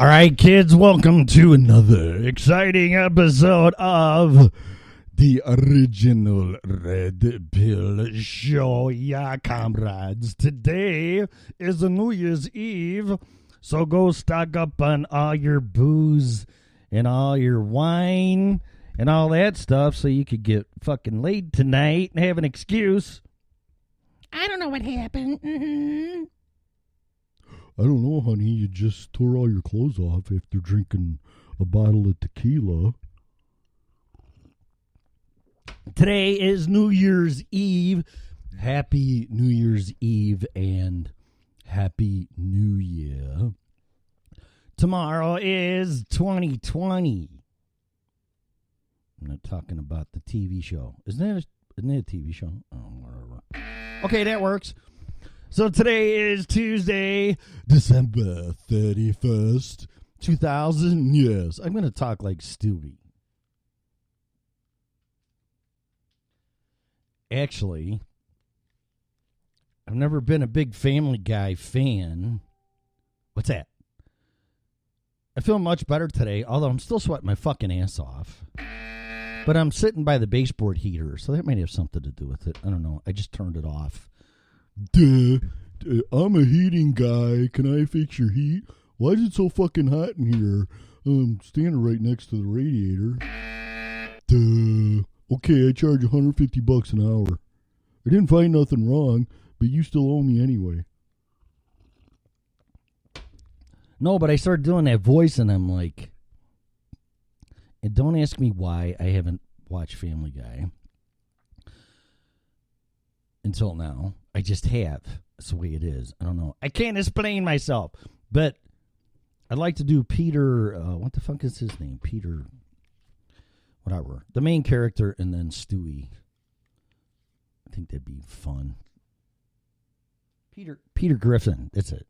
All right, kids, welcome to another exciting episode of the original Red Pill Show. Yeah, comrades. Today is a New Year's Eve, so go stock up on all your booze and all your wine and all that stuff so you could get fucking laid tonight and have an excuse. I don't know what happened. Mm-hmm. I don't know, honey. You just tore all your clothes off after drinking a bottle of tequila. Today is New Year's Eve. Happy New Year's Eve and Happy New Year. Tomorrow is 2020. I'm not talking about the TV show. Isn't it a TV show? Oh, whatever. Okay, that works. So today is Tuesday, December 31st, 2000. Yes, I'm going to talk like Stewie. Actually, I've never been a big Family Guy fan. What's that? I feel much better today, although I'm still sweating my fucking ass off. But I'm sitting by the baseboard heater, so that might have something to do with it. I don't know. I just turned it off. Duh. I'm a heating guy. Can I fix your heat? Why is it so fucking hot in here? I'm standing right next to the radiator. Duh. Okay, I charge $150 an hour. I didn't find nothing wrong, but you still owe me anyway. No, but I started doing that voice, and I'm like, and don't ask me why I haven't watched Family Guy until now. I just have. That's the way it is. I don't know. I can't explain myself, but I'd like to do Peter, what the fuck is his name? Peter, whatever. The main character, and then Stewie. I think that'd be fun. Peter Griffin. That's it.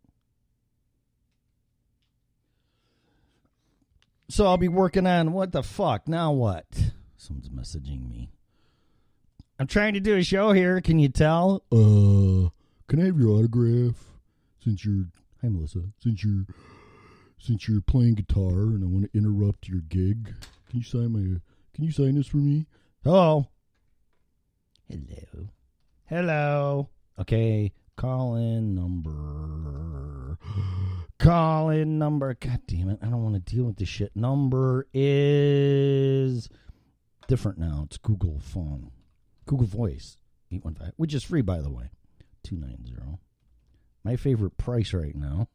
So I'll be working on what the fuck? Now what? Someone's messaging me. I'm trying to do a show here. Can you tell? Can I have your autograph? Hi Melissa. Since you're playing guitar and I want to interrupt your gig, can you sign this for me? Hello. Hello. Okay. Call in number. God damn it. I don't want to deal with this shit. Number is different now. It's Google phone. Google Voice. 815. Which is free, by the way. 290. My favorite price right now.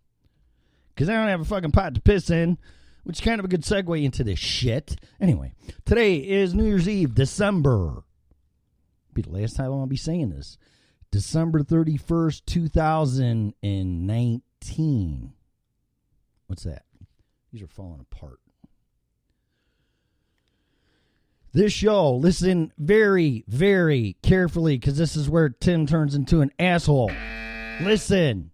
Because I don't have a fucking pot to piss in. Which is kind of a good segue into this shit. Anyway. Today is New Year's Eve. December. Be the last time I'll be saying this. December 31st, 2019. What's that? These are falling apart. This show, listen very, very carefully, because this is where Tim turns into an asshole. Listen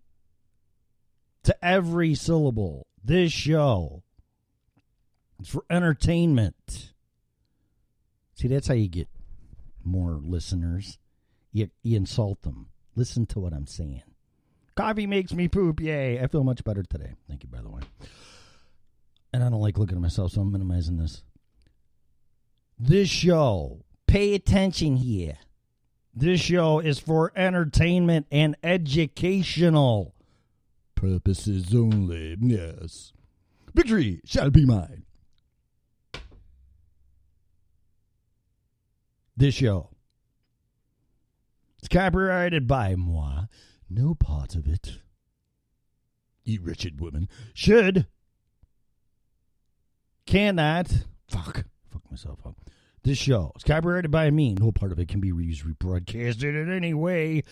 to every syllable. This show is for entertainment. See, that's how you get more listeners. You insult them. Listen to what I'm saying. Coffee makes me poop. Yay. I feel much better today. Thank you, by the way. And I don't like looking at myself, so I'm minimizing this. This show, pay attention here. This show is for entertainment and educational purposes only. Yes. Victory shall be mine. This show. It's copyrighted by moi. No part of it. You wretched woman. Cannot. Fuck myself up. This show is copyrighted by me. No part of it can be reused, rebroadcasted in any way,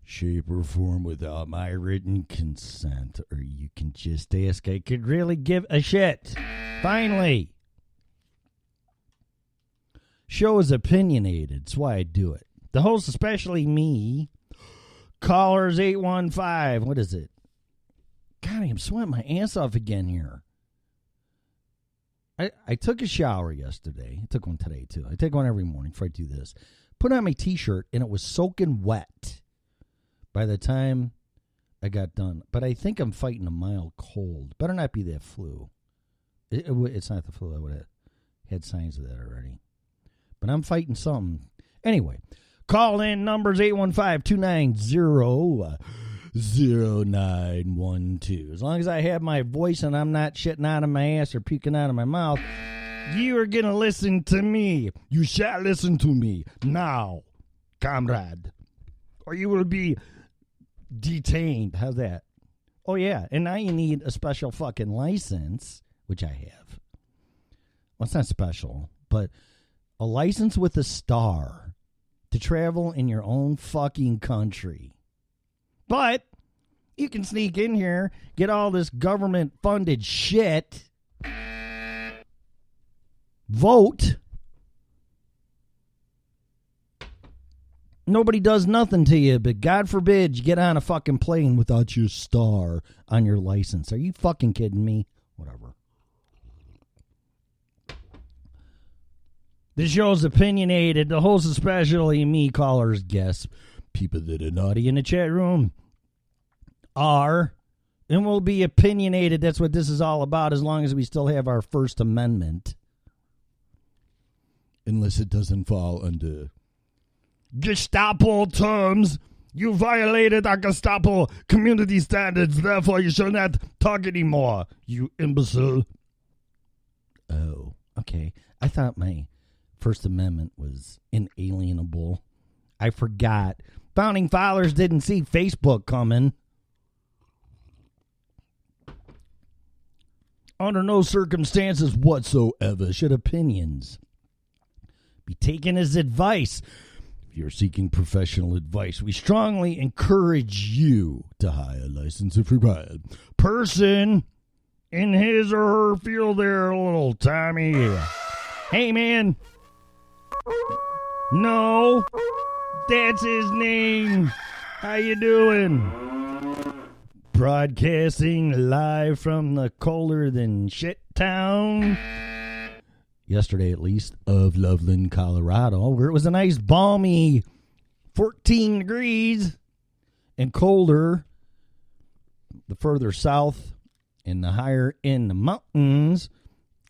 shape, or form without my written consent. Or you can just ask. I could really give a shit. Finally. Show is opinionated. That's why I do it. The host, especially me. Callers 815. What is it? God, I'm sweating my ass off again here. I took a shower yesterday. I took one today, too. I take one every morning before I do this. Put on my T-shirt, and it was soaking wet by the time I got done. But I think I'm fighting a mild cold. Better not be that flu. It's not the flu. I would have had signs of that already. But I'm fighting something. Anyway, call in numbers 815-290-0912. As long as I have my voice and I'm not shitting out of my ass or puking out of my mouth, you are going to listen to me. You shall listen to me now, comrade. Or you will be detained. How's that? Oh, yeah. And now you need a special fucking license, which I have. Well, it's not special, but a license with a star to travel in your own fucking country. But you can sneak in here, get all this government-funded shit, vote. Nobody does nothing to you, but God forbid you get on a fucking plane without your star on your license. Are you fucking kidding me? Whatever. This show's opinionated. The host, especially me, callers, guests, people that are naughty in the chat room, are and will be opinionated. That's what this is all about, as long as we still have our First Amendment. Unless it doesn't fall under Gestapo terms. You violated our Gestapo community standards, therefore you shall not talk anymore, you imbecile. Oh, okay. I thought my First Amendment was inalienable. I forgot. Founding fathers didn't see Facebook coming. Under no circumstances whatsoever should opinions be taken as advice. If you're seeking professional advice, we strongly encourage you to hire a licensed required person in his or her field there, little Tommy. Hey, man. No, that's his name. How you doing? Broadcasting live from the colder than shit town, yesterday at least, of Loveland, Colorado, where it was a nice balmy 14 degrees and colder the further south and the higher in the mountains.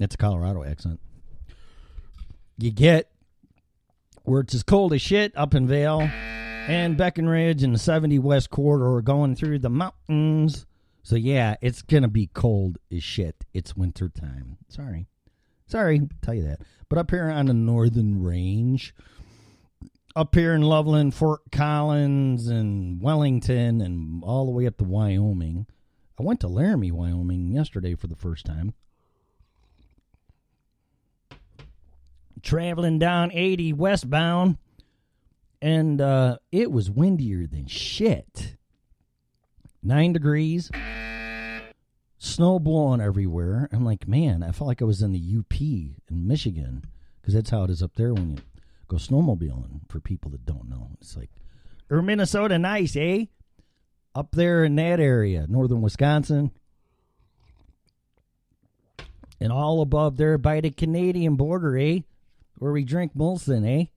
That's a Colorado accent. You get where it's as cold as shit up in Vail and Breckenridge and the 70 West Corridor going through the mountains. So, yeah, it's going to be cold as shit. It's winter time. Sorry, tell you that. But up here on the northern range, up here in Loveland, Fort Collins, and Wellington, and all the way up to Wyoming. I went to Laramie, Wyoming yesterday for the first time. Traveling down 80 westbound. And it was windier than shit. 9 degrees. Snow blowing everywhere. I'm like, man, I felt like I was in the UP in Michigan. Because that's how it is up there when you go snowmobiling, for people that don't know. It's like, or Minnesota nice, eh? Up there in that area, northern Wisconsin. And all above there by the Canadian border, eh? Where we drink Molson, eh?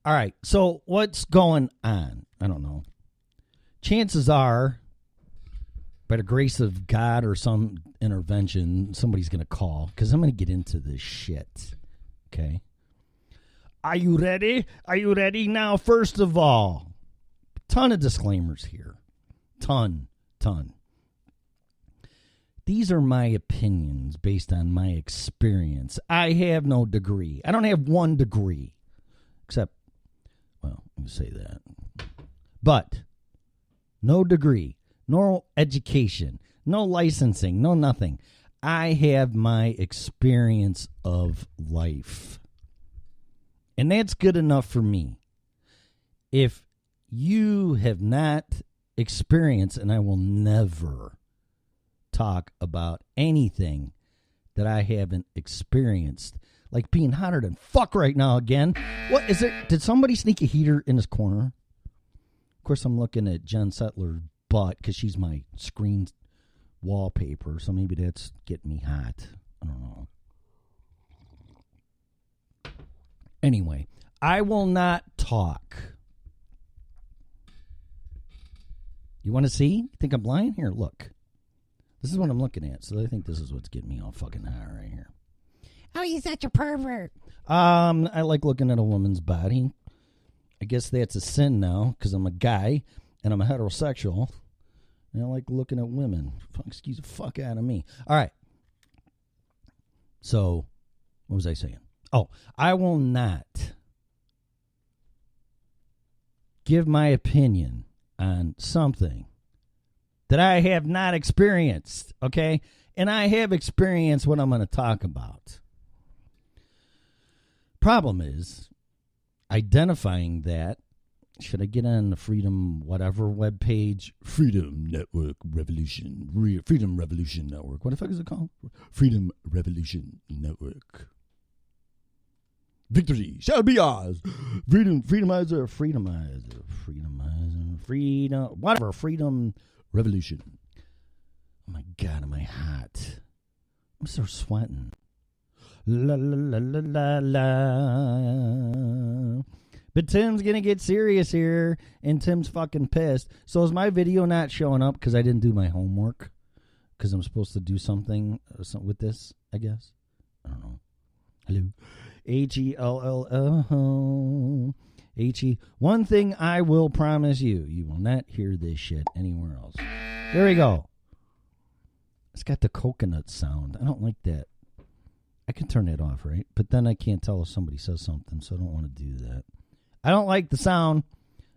All right, so what's going on? I don't know. Chances are, by the grace of God or some intervention, somebody's going to call, because I'm going to get into this shit, okay? Are you ready? Are you ready? Now, first of all, ton of disclaimers here. Ton. These are my opinions based on my experience. I have no degree. I don't have one degree, except, well, let me say that. But no degree, no education, no licensing, no nothing. I have my experience of life. And that's good enough for me. If you have not experienced, and I will never talk about anything that I haven't experienced, like being hotter than fuck right now again. What is it? Did somebody sneak a heater in this corner? Of course, I'm looking at Jen Settler's butt because she's my screen wallpaper, so maybe that's getting me hot. I don't know. Anyway, I will not talk. You want to see? You think I'm lying? Here, look. This is what I'm looking at, so I think this is what's getting me all fucking hot right here. Oh, you're such a pervert. I like looking at a woman's body. I guess that's a sin now, because I'm a guy, and I'm a heterosexual, and I like looking at women. Excuse the fuck out of me. All right. So, what was I saying? Oh, I will not give my opinion on something that I have not experienced, okay? And I have experienced what I'm going to talk about. Problem is identifying that. Should I get on the Freedom whatever webpage? Freedom Network Revolution. Freedom Revolution Network. What the fuck is it called? Freedom Revolution Network. Victory shall be ours. Freedom, freedom, whatever, freedom revolution. Oh my God, am I hot? I'm so sweating. La la la la la la. But Tim's gonna get serious here, and Tim's fucking pissed. So is my video not showing up because I didn't do my homework? Because I'm supposed to do something with this, I guess. I don't know. Hello. Hell. He. One thing I will promise you, you will not hear this shit anywhere else. There we go. It's got the coconut sound. I don't like that. I can turn it off, right? But then I can't tell if somebody says something, so I don't want to do that. I don't like the sound.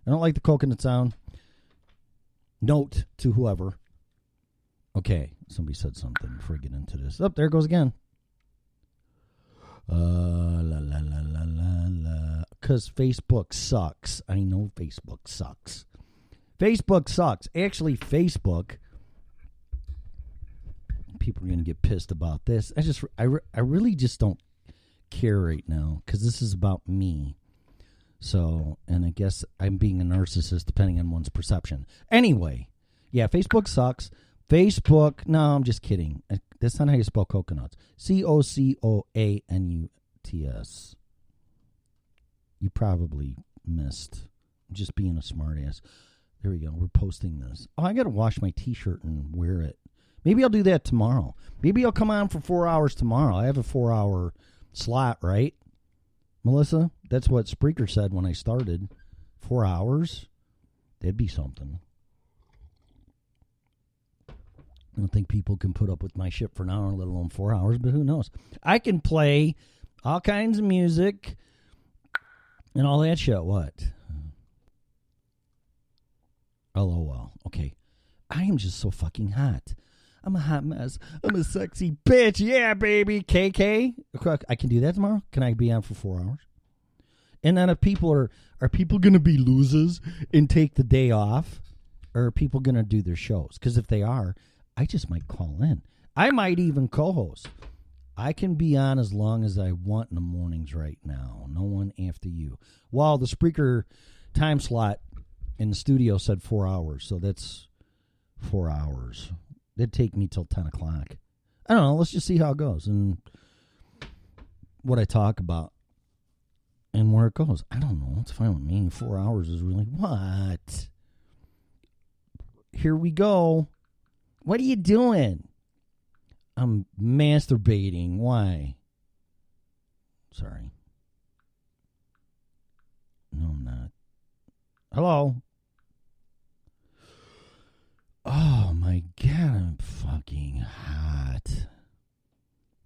I don't like the coconut sound. Note to whoever. Okay, somebody said something before I get into this. Oh, there it goes again. Because Facebook sucks. I know Facebook sucks. Facebook sucks. Actually, Facebook, people are going to get pissed about this. I really just don't care right now because this is about me. So, and I guess I'm being a narcissist depending on one's perception. Anyway, yeah, Facebook sucks. Facebook, no, I'm just kidding. That's not how you spell coconuts. Cocoanuts. You probably missed. I'm just being a smartass. There we go. We're posting this. Oh, I got to wash my T-shirt and wear it. Maybe I'll do that tomorrow. Maybe I'll come on for 4 hours tomorrow. I have a 4-hour slot, right? Melissa, that's what Spreaker said when I started. 4 hours? That'd be something. I don't think people can put up with my shit for an hour, let alone 4 hours, but who knows? I can play all kinds of music and all that shit. What? LOL. Okay. I am just so fucking hot. I'm a hot mess. I'm a sexy bitch. Yeah, baby. KK. I can do that tomorrow. Can I be on for 4 hours? And then if people are people going to be losers and take the day off? Or are people going to do their shows? Because if they are, I just might call in. I might even co-host. I can be on as long as I want in the mornings right now. No one after you. Well, the Spreaker time slot in the studio said 4 hours. So that's 4 hours. It'd take me till 10 o'clock. I don't know. Let's just see how it goes and what I talk about and where it goes. I don't know. It's fine with me. 4 hours is really... What? Here we go. What are you doing? I'm masturbating. Why? Sorry. No, I'm not. Hello? Oh, my God, I'm fucking hot.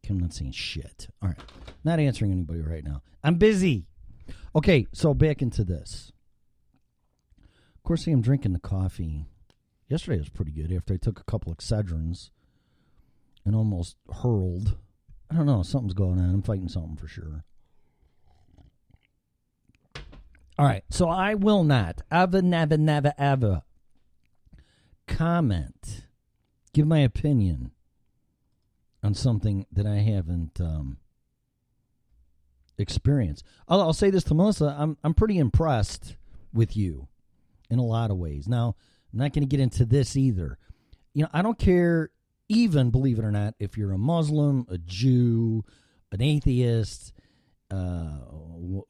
I'm not saying shit. All right. Not answering anybody right now. I'm busy. Okay, so back into this. Of course, I'm drinking the coffee. Yesterday was pretty good after I took a couple Excedrins and almost hurled. I don't know. Something's going on. I'm fighting something for sure. All right. So I will not ever comment, give my opinion on something that I haven't experienced. I'll say this to Melissa. I'm pretty impressed with you in a lot of ways. Now, I'm not going to get into this either. You know, I don't care, even, believe it or not, if you're a Muslim, a Jew, an atheist, what's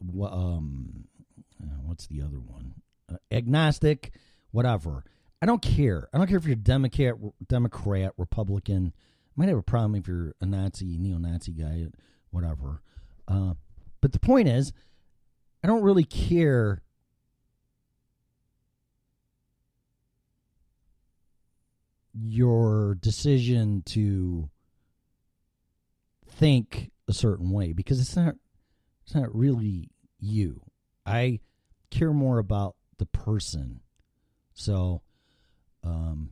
the other one? Agnostic, whatever. I don't care. I don't care if you're Democrat, Republican. Might have a problem if you're a Nazi, neo-Nazi guy, whatever. But the point is, I don't really care your decision to think a certain way, because it's not really you. I care more about the person. So I'm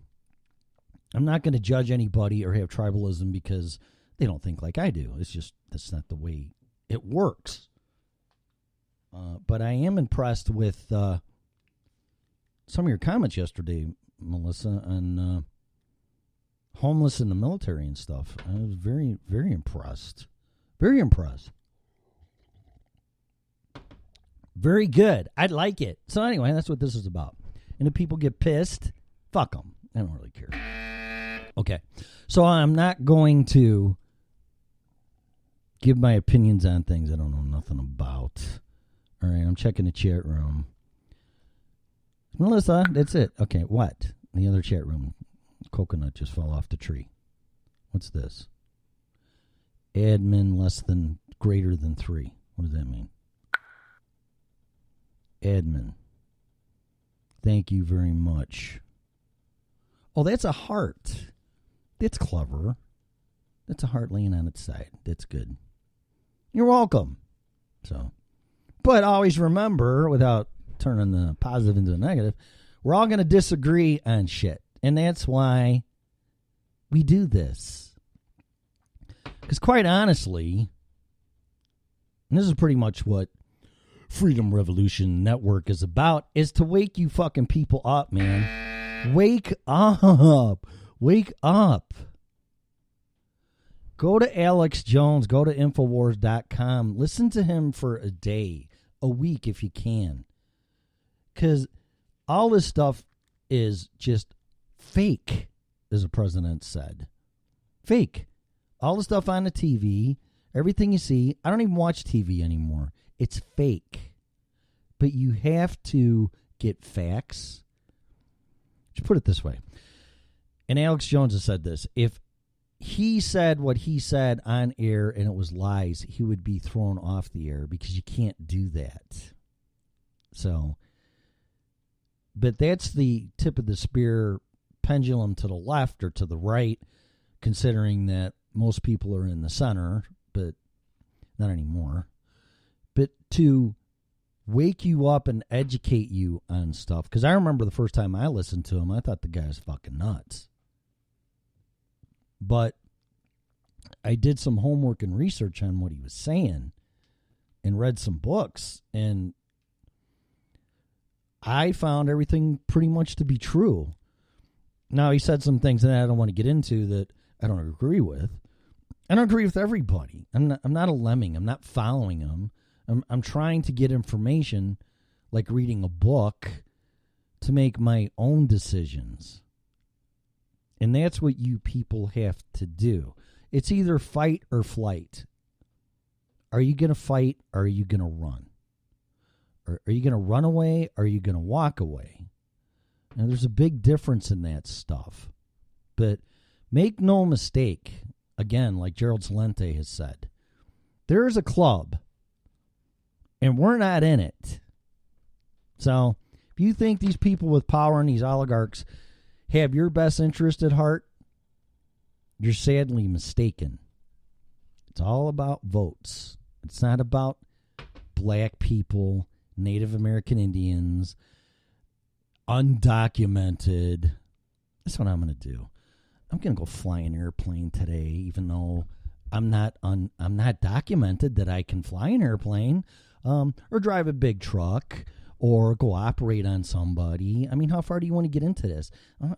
not going to judge anybody or have tribalism because they don't think like I do. It's just, that's not the way it works. But I am impressed with some of your comments yesterday, Melissa, on homeless in the military and stuff. I was very, very impressed. Very impressed. Very good. I like it. So anyway, that's what this is about. And if people get pissed, fuck them. I don't really care. Okay. So I'm not going to give my opinions on things I don't know nothing about. All right. I'm checking the chat room. Melissa, that's it. Okay. What? The other chat room. Coconut just fell off the tree. What's this? Admin less than greater than 3. What does that mean? Admin. Thank you very much. Oh, that's a heart. That's clever. That's a heart laying on its side. That's good. You're welcome. So, but always remember, without turning the positive into a negative, we're all going to disagree on shit. And that's why we do this. Because quite honestly, and this is pretty much what Freedom Revolution Network is about, is to wake you fucking people up, man. Wake up. Wake up. Go to Alex Jones. Go to Infowars.com. Listen to him for a day. a week if you can. Because all this stuff is just fake, as the president said. Fake. All the stuff on the TV, everything you see, I don't even watch TV anymore. It's fake. But you have to get facts. Just put it this way. And Alex Jones has said this. If he said what he said on air and it was lies, he would be thrown off the air because you can't do that. So, but that's the tip of the spear pendulum to the left or to the right, considering that most people are in the center, but not anymore. But to wake you up and educate you on stuff, because I remember the first time I listened to him, I thought the guy was fucking nuts. But I did some homework and research on what he was saying and read some books, and I found everything pretty much to be true. Now, he said some things that I don't want to get into that I don't agree with. I don't agree with everybody. I'm not a lemming. I'm not following him. I'm trying to get information, like reading a book, to make my own decisions. And that's what you people have to do. It's either fight or flight. Are you going to fight or are you going to run? Or are you going to run away or are you going to walk away? Now, there's a big difference in that stuff. But make no mistake, again, like Gerald Celente has said, there is a club, and we're not in it. So if you think these people with power and these oligarchs have your best interest at heart, you're sadly mistaken. It's all about votes. It's not about black people, Native American Indians, undocumented. That's what I'm going to do. I'm going to go fly an airplane today, even though I'm not documented that I can fly an airplane, or drive a big truck, or go operate on somebody. I mean, how far do you want to get into this?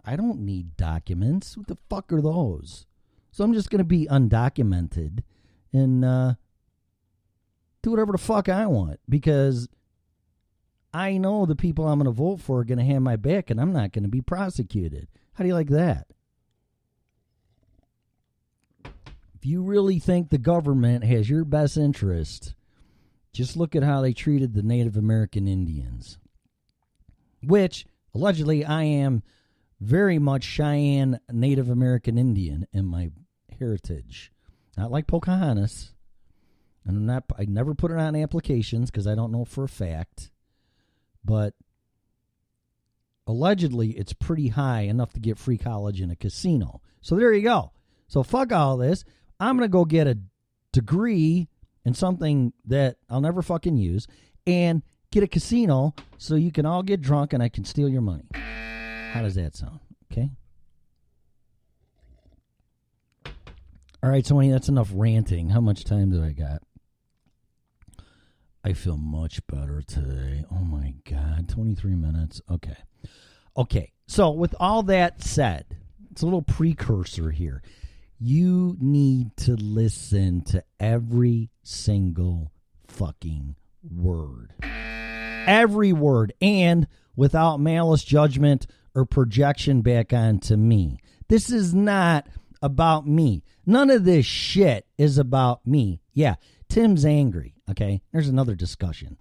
I don't need documents. What the fuck are those? So I'm just going to be undocumented and do whatever the fuck I want, because I know the people I'm going to vote for are going to have my back, and I'm not going to be prosecuted. How do you like that? If you really think the government has your best interest, just look at how they treated the Native American Indians, which allegedly I am very much Cheyenne Native American Indian in my heritage. Not like Pocahontas. And I never put it on applications because I don't know for a fact. But allegedly it's pretty high, enough to get free college in a casino. So there you go. So fuck all this. I'm going to go get a degree in something that I'll never fucking use and get a casino so you can all get drunk and I can steal your money. How does that sound? Okay. All right, so that's enough ranting. How much time do I got? I feel much better today. Oh my God, 23 minutes. Okay. So with all that said, it's a little precursor here. You need to listen to every single fucking word. Every word, and without malice, judgment, or projection back onto me. This is not about me. None of this shit is about me. Yeah, Tim's angry, okay? There's another discussion.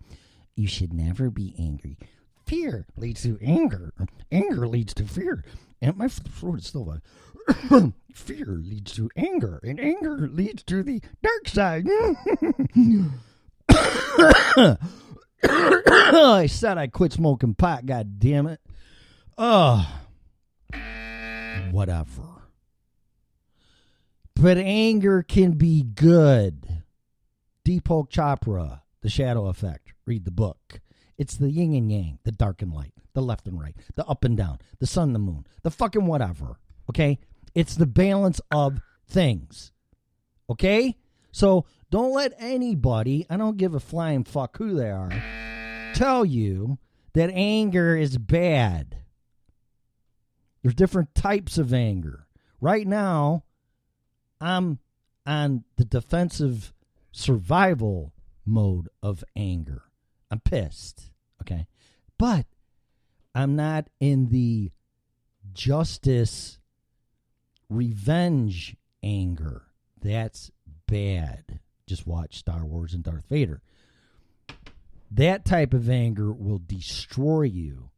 You should never be angry. Fear leads to anger. Anger leads to fear. And my throat is still fear leads to anger, and anger leads to the dark side. I said I quit smoking pot, god damn it. Whatever. But anger can be good. Deepak Chopra, The Shadow Effect. Read the book. It's the yin and yang, the dark and light, the left and right, the up and down, the sun, the moon, the fucking whatever. Okay? It's the balance of things. Okay? So don't let anybody, I don't give a flying fuck who they are, tell you that anger is bad. There's different types of anger. Right now, I'm on the defensive survival mode of anger. I'm pissed. Okay. But I'm not in the justice, revenge anger. That's bad. Just watch Star Wars and Darth Vader. That type of anger will destroy you.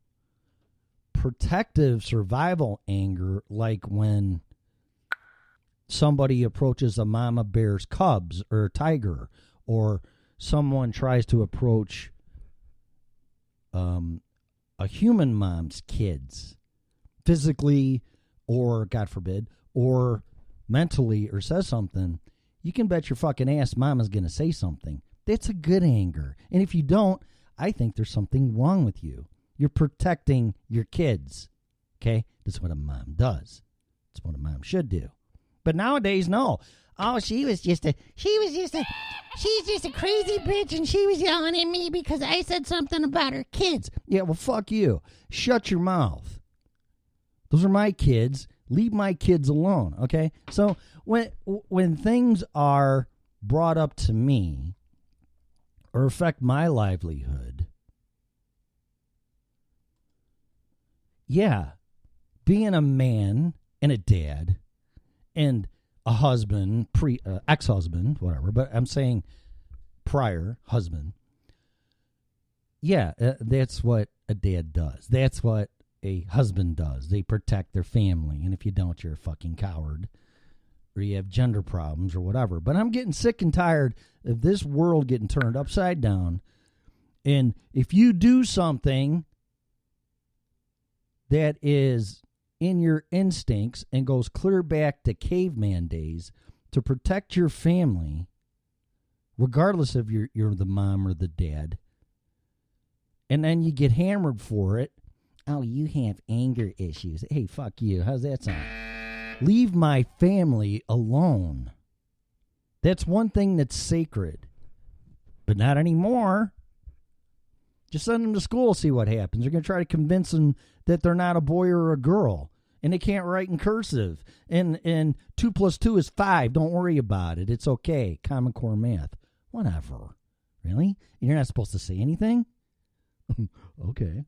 Protective survival anger, like when somebody approaches a mama bear's cubs or a tiger, or someone tries to approach a human mom's kids physically, or God forbid, or mentally, or says something, you can bet your fucking ass mama's going to say something. That's a good anger. And if you don't, I think there's something wrong with you. You're protecting your kids. Okay? That's what a mom does. That's what a mom should do. But nowadays, no. Oh, she's just a crazy bitch, and she was yelling at me because I said something about her kids. Yeah, well, fuck you. Shut your mouth. Those are my kids. Leave my kids alone, okay? So when things are brought up to me or affect my livelihood, yeah, being a man and a dad and a husband, ex-husband, whatever, but I'm saying prior husband. Yeah, that's what a dad does. That's what a husband does. They protect their family, and if you don't, you're a fucking coward, or you have gender problems or whatever. But I'm getting sick and tired of this world getting turned upside down, and if you do something that is in your instincts and goes clear back to caveman days to protect your family, regardless of you're the mom or the dad, and then you get hammered for it. Oh, you have anger issues. Hey, fuck you. How's that sound? Leave my family alone. That's one thing that's sacred. But not anymore. Just send them to school, see what happens. They're going to try to convince them that they're not a boy or a girl. And they can't write in cursive. And 2 + 2 is 5. Don't worry about it. It's okay. Common Core math. Whatever. Really? And you're not supposed to say anything? Okay.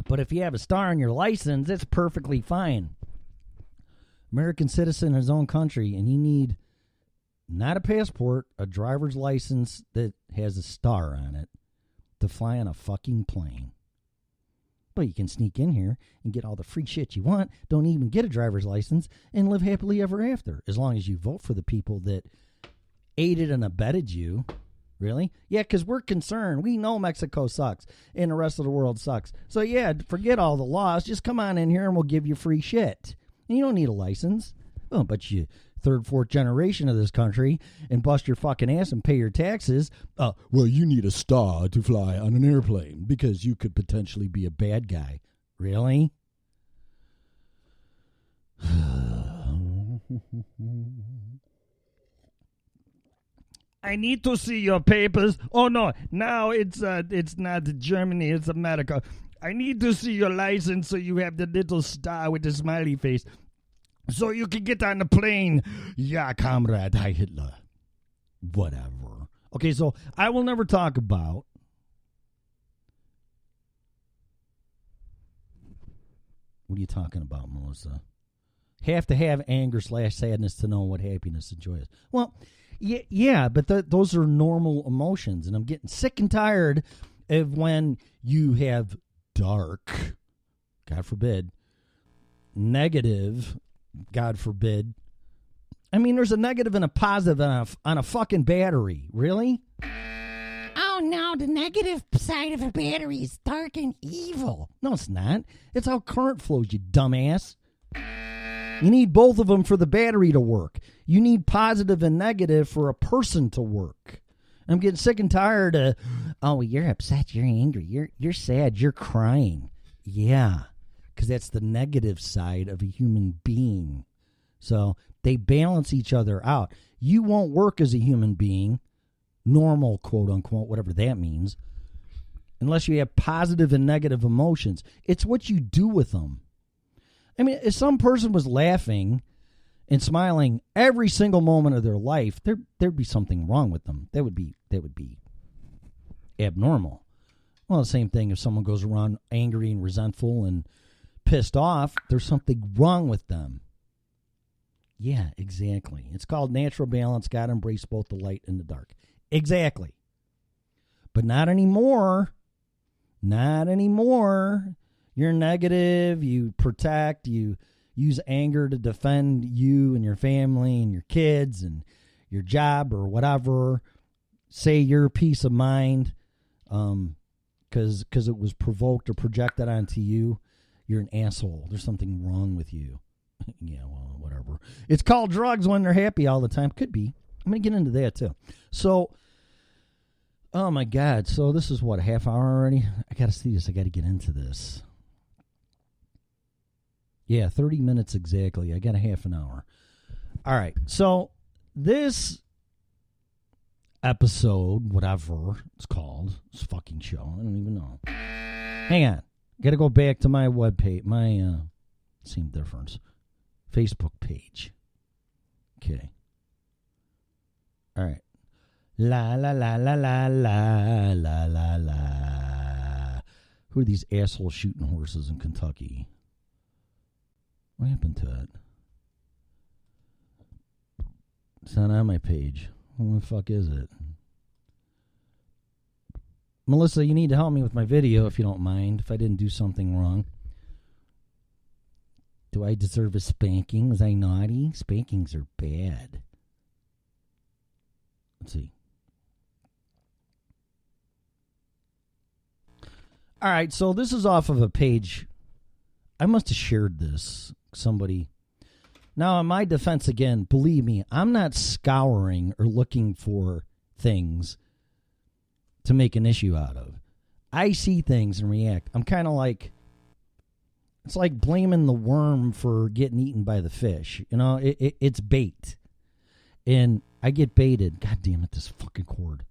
But if you have a star on your license, it's perfectly fine. American citizen in his own country, and you need not a passport, a driver's license that has a star on it to fly on a fucking plane. But you can sneak in here and get all the free shit you want, don't even get a driver's license, and live happily ever after, as long as you vote for the people that aided and abetted you. Really? Yeah, because we're concerned. We know Mexico sucks and the rest of the world sucks. So, yeah, forget all the laws. Just come on in here and we'll give you free shit. And you don't need a license. Oh, but you third, fourth generation of this country and bust your fucking ass and pay your taxes. Well, you need a star to fly on an airplane because you could potentially be a bad guy. Really? I need to see your papers. Oh, no, now it's not Germany, it's America. I need to see your license so you have the little star with the smiley face so you can get on the plane. Yeah, comrade, Heil Hitler. Whatever. Okay, so I will never talk about what are you talking about, Melissa? Have to have anger / sadness to know what happiness and joy is. Well, yeah, but those are normal emotions, and I'm getting sick and tired of when you have dark, God forbid, negative, God forbid. I mean, there's a negative and a positive on a fucking battery. Really? Oh, no, the negative side of a battery is dark and evil. No, it's not. It's how current flows, you dumbass. You need both of them for the battery to work. You need positive and negative for a person to work. I'm getting sick and tired of, oh, you're upset, you're angry, you're sad, you're crying. Yeah, because that's the negative side of a human being. So they balance each other out. You won't work as a human being, normal, quote unquote, whatever that means, unless you have positive and negative emotions. It's what you do with them. I mean, if some person was laughing and smiling every single moment of their life, there'd be something wrong with them. That would be abnormal. Well, the same thing if someone goes around angry and resentful and pissed off, there's something wrong with them. Yeah, exactly. It's called natural balance. Got to embrace both the light and the dark. Exactly. But not anymore. Not anymore. You're negative. You protect. You use anger to defend you and your family and your kids and your job or whatever. Say your peace of mind because it was provoked or projected onto you. You're an asshole. There's something wrong with you. Yeah, well, whatever. It's called drugs when they're happy all the time. Could be. I'm going to get into that too. So, oh my God. So this is what, a half hour already? I got to see this. I got to get into this. Yeah, 30 minutes exactly. I got a half an hour. All right. So this episode, whatever it's called, this fucking show, I don't even know. Hang on. Got to go back to my webpage, my, same difference, Facebook page. Okay. All right. La, la, la, la, la, la, la, la, la. Who are these assholes shooting horses in Kentucky? What happened to it? It's not on my page. What the fuck is it? Melissa, you need to help me with my video if you don't mind, if I didn't do something wrong. Do I deserve a spanking? Was I naughty? Spankings are bad. Let's see. All right, so this is off of a page. I must have shared this. Somebody. Now, in my defense, again, believe me, I'm not scouring or looking for things to make an issue out of. I see things and react. I'm kind of like, it's like blaming the worm for getting eaten by the fish. You know, it's bait. And I get baited. God damn it, this fucking cord.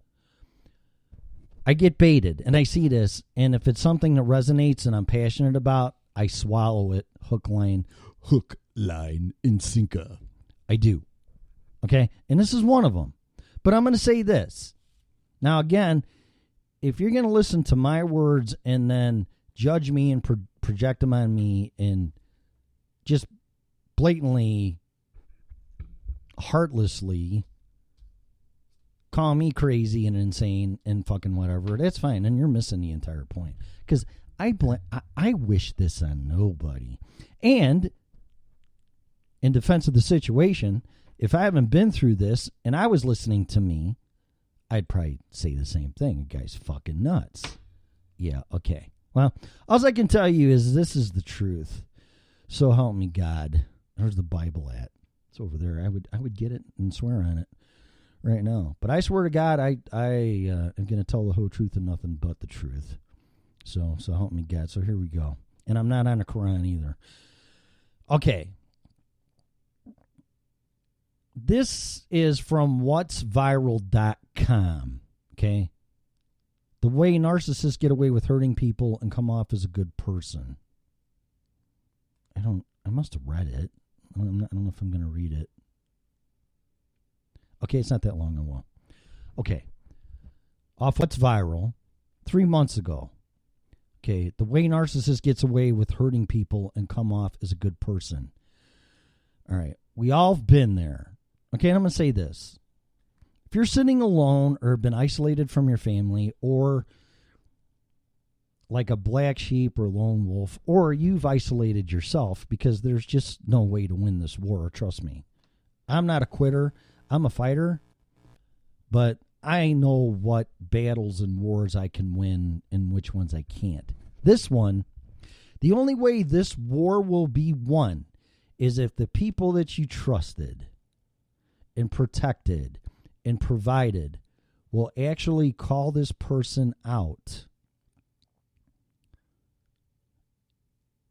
I get baited, and I see this, and if it's something that resonates and I'm passionate about, I swallow it, hook, line, and sinker. I do. Okay? And this is one of them. But I'm going to say this. Now, again, if you're going to listen to my words and then judge me and project them on me and just blatantly, heartlessly call me crazy and insane and fucking whatever, that's fine. And you're missing the entire point. Because I wish this on nobody. And in defense of the situation, if I haven't been through this and I was listening to me, I'd probably say the same thing. The guy's fucking nuts. Yeah, okay. Well, all I can tell you is this is the truth. So help me God. Where's the Bible at? It's over there. I would get it and swear on it right now. But I swear to God, I am going to tell the whole truth and nothing but the truth. So help me God. So here we go. And I'm not on the Quran either. Okay. This is from whatsviral.com. Okay. The way narcissists get away with hurting people and come off as a good person. I must have read it. I don't know if I'm going to read it. Okay, it's not that long ago. Okay. Off What's Viral, 3 months ago. Okay, the way narcissist gets away with hurting people and come off as a good person. All right, we all have been there. Okay, and I'm going to say this. If you're sitting alone or been isolated from your family or like a black sheep or lone wolf, or you've isolated yourself because there's just no way to win this war, trust me. I'm not a quitter. I'm a fighter, but I know what battles and wars I can win and which ones I can't. This one, the only way this war will be won is if the people that you trusted and protected and provided will actually call this person out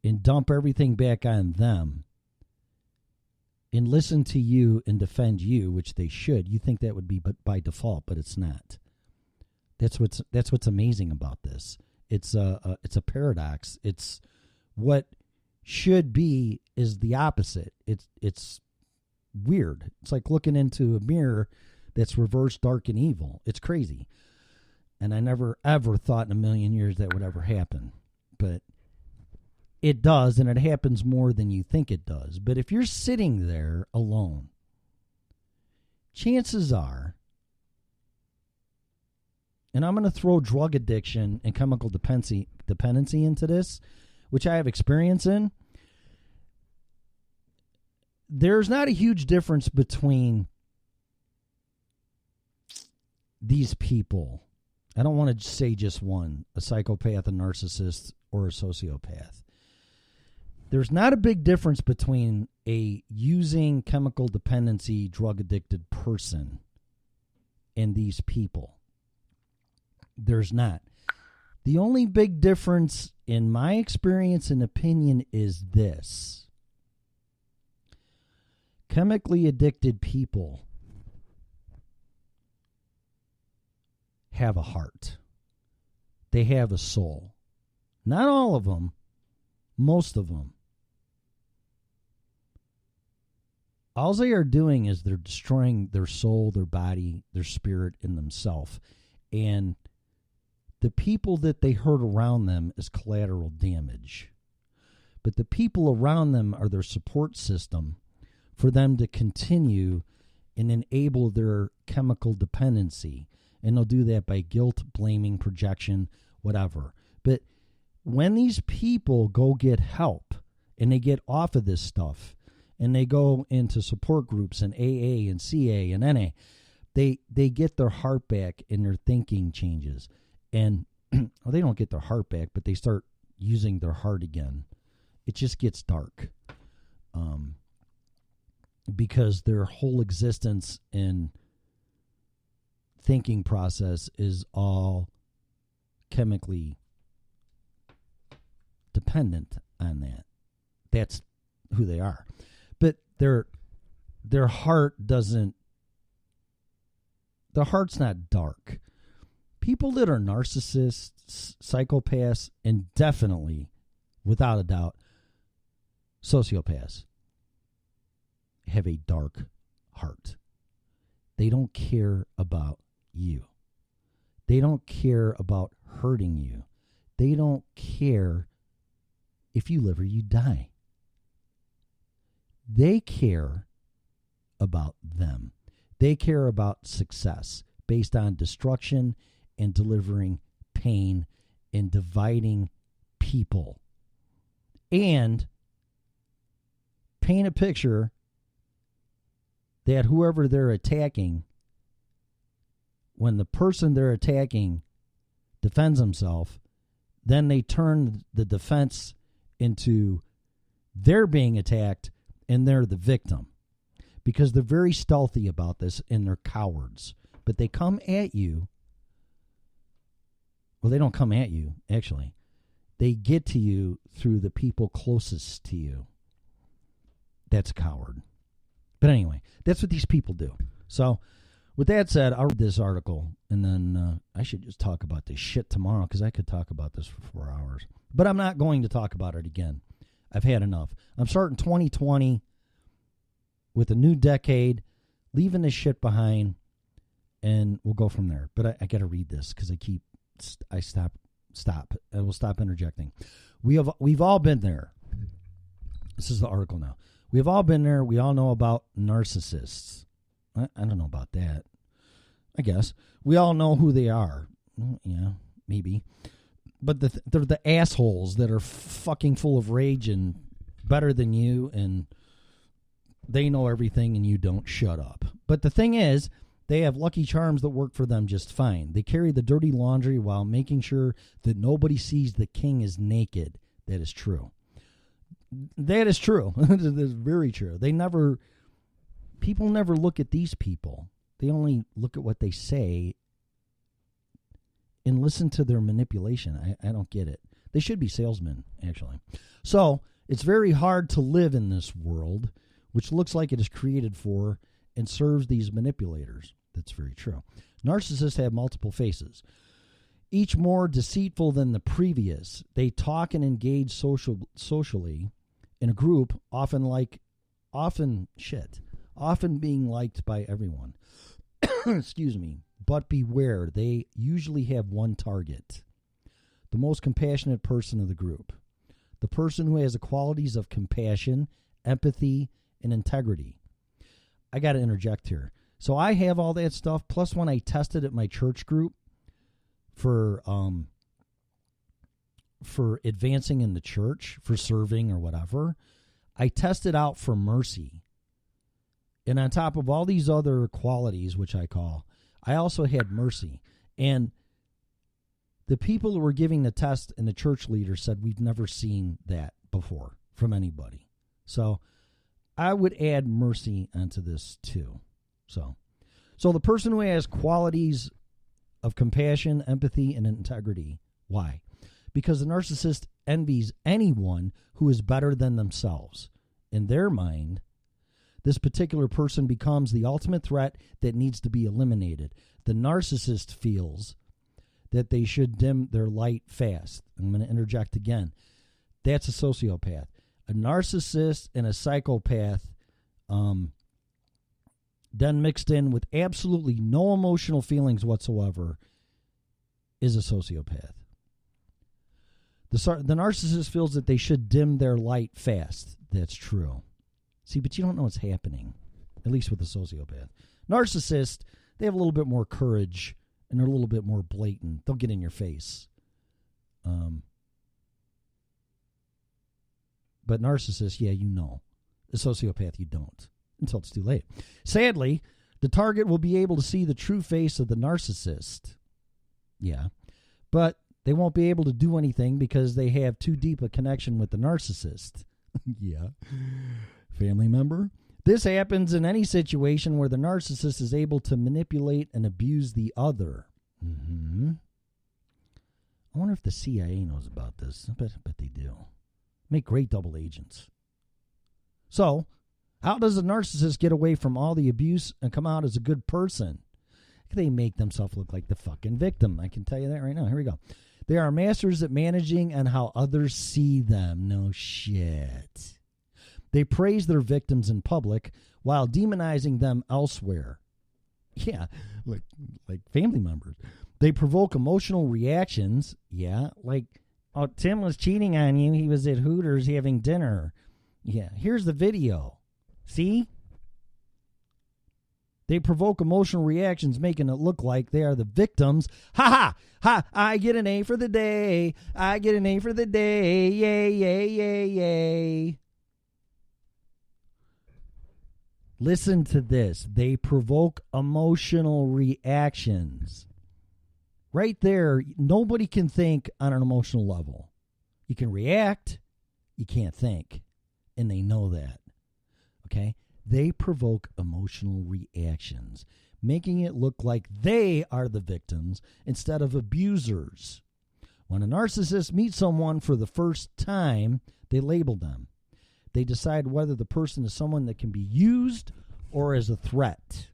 and dump everything back on them and listen to you and defend you, which they should. You think that would be by default, but it's not. That's what's amazing about this. It's a paradox. It's what should be is the opposite. It's weird. It's like looking into a mirror that's reverse dark and evil. It's crazy. And I never, ever thought in a million years that would ever happen. But it does, and it happens more than you think it does. But if you're sitting there alone, chances are, and I'm going to throw drug addiction and chemical dependency into this, which I have experience in, there's not a huge difference between these people. I don't want to say just one, a psychopath, a narcissist, or a sociopath. There's not a big difference between a using chemical dependency, drug addicted person and these people. There's not. The only big difference in my experience and opinion is this. Chemically addicted people have a heart. They have a soul. Not all of them, most of them. All they are doing is they're destroying their soul, their body, their spirit, and themselves. And the people that they hurt around them is collateral damage. But the people around them are their support system for them to continue and enable their chemical dependency. And they'll do that by guilt, blaming, projection, whatever. But when these people go get help and they get off of this stuff and they go into support groups and AA and CA and NA, they get their heart back and their thinking changes. And well, they don't get their heart back, but they start using their heart again. It just gets dark. Because their whole existence and thinking process is all chemically dependent on that. That's who they are. But their heart doesn't, the heart's not dark. People that are narcissists, psychopaths, and definitely, without a doubt, sociopaths have a dark heart. They don't care about you. They don't care about hurting you. They don't care if you live or you die. They care about them. They care about success based on destruction and delivering pain and dividing people. And paint a picture that whoever they're attacking, when the person they're attacking defends himself, then they turn the defense into they're being attacked and they're the victim. Because they're very stealthy about this and they're cowards. But they come at you. Well, they don't come at you, actually. They get to you through the people closest to you. That's a coward. But anyway, that's what these people do. So, with that said, I'll read this article, and then I should just talk about this shit tomorrow, because I could talk about this for 4 hours. But I'm not going to talk about it again. I've had enough. I'm starting 2020 with a new decade, leaving this shit behind, and we'll go from there. But I got to read this, because I will stop interjecting. We've all been there. This is the article now. We've all been there. We all know about narcissists. I don't know about that. I guess. We all know who they are. Yeah, maybe. But they're the assholes that are fucking full of rage and better than you, and they know everything and you don't. Shut up. But the thing is, they have Lucky Charms that work for them just fine. They carry the dirty laundry while making sure that nobody sees the king is naked. That is true. That is true. That is very true. People never look at these people. They only look at what they say and listen to their manipulation. I don't get it. They should be salesmen, actually. So it's very hard to live in this world, which looks like it is created for and serves these manipulators. That's very true. Narcissists have multiple faces, each more deceitful than the previous. They talk and engage socially in a group, often often being liked by everyone. Excuse me. But beware, they usually have one target. The most compassionate person of the group. The person who has the qualities of compassion, empathy, and integrity. I got to interject here. So I have all that stuff, plus when I tested at my church group for advancing in the church, for serving or whatever, I tested out for mercy. And on top of all these other qualities, which I call, I also had mercy. And the people that were giving the test and the church leader said, we've never seen that before from anybody. So I would add mercy onto this too. So the person who has qualities of compassion, empathy, and integrity. Why? Because the narcissist envies anyone who is better than themselves. In their mind, this particular person becomes the ultimate threat that needs to be eliminated. The narcissist feels that they should dim their light fast. I'm going to interject again. That's a sociopath. A narcissist and a psychopath, then mixed in with absolutely no emotional feelings whatsoever, is a sociopath. The narcissist feels that they should dim their light fast. That's true. See, but you don't know what's happening, at least with the sociopath. Narcissist, they have a little bit more courage, and they're a little bit more blatant. They'll get in your face. But narcissist, yeah, you know. The sociopath, you don't, until it's too late. Sadly, the target will be able to see the true face of the narcissist. Yeah. But they won't be able to do anything because they have too deep a connection with the narcissist. Yeah. Family member? This happens in any situation where the narcissist is able to manipulate and abuse the other. Mm-hmm. I wonder if the CIA knows about this. I bet they do. Make great double agents. So, how does a narcissist get away from all the abuse and come out as a good person? They make themselves look like the fucking victim. I can tell you that right now. Here we go. They are masters at managing and how others see them. No shit. They praise their victims in public while demonizing them elsewhere. Yeah, like family members. They provoke emotional reactions. Yeah, like, oh, Tim was cheating on you. He was at Hooters having dinner. Yeah, here's the video. See? They provoke emotional reactions, making it look like they are the victims. Ha ha! Ha! I get an A for the day. I get an A for the day. Yay, yay, yay, yay. Listen to this. They provoke emotional reactions. Right there, nobody can think on an emotional level. You can react, you can't think. And they know that. Okay? They provoke emotional reactions, making it look like they are the victims instead of abusers. When a narcissist meets someone for the first time, they label them. They decide whether the person is someone that can be used or as a threat.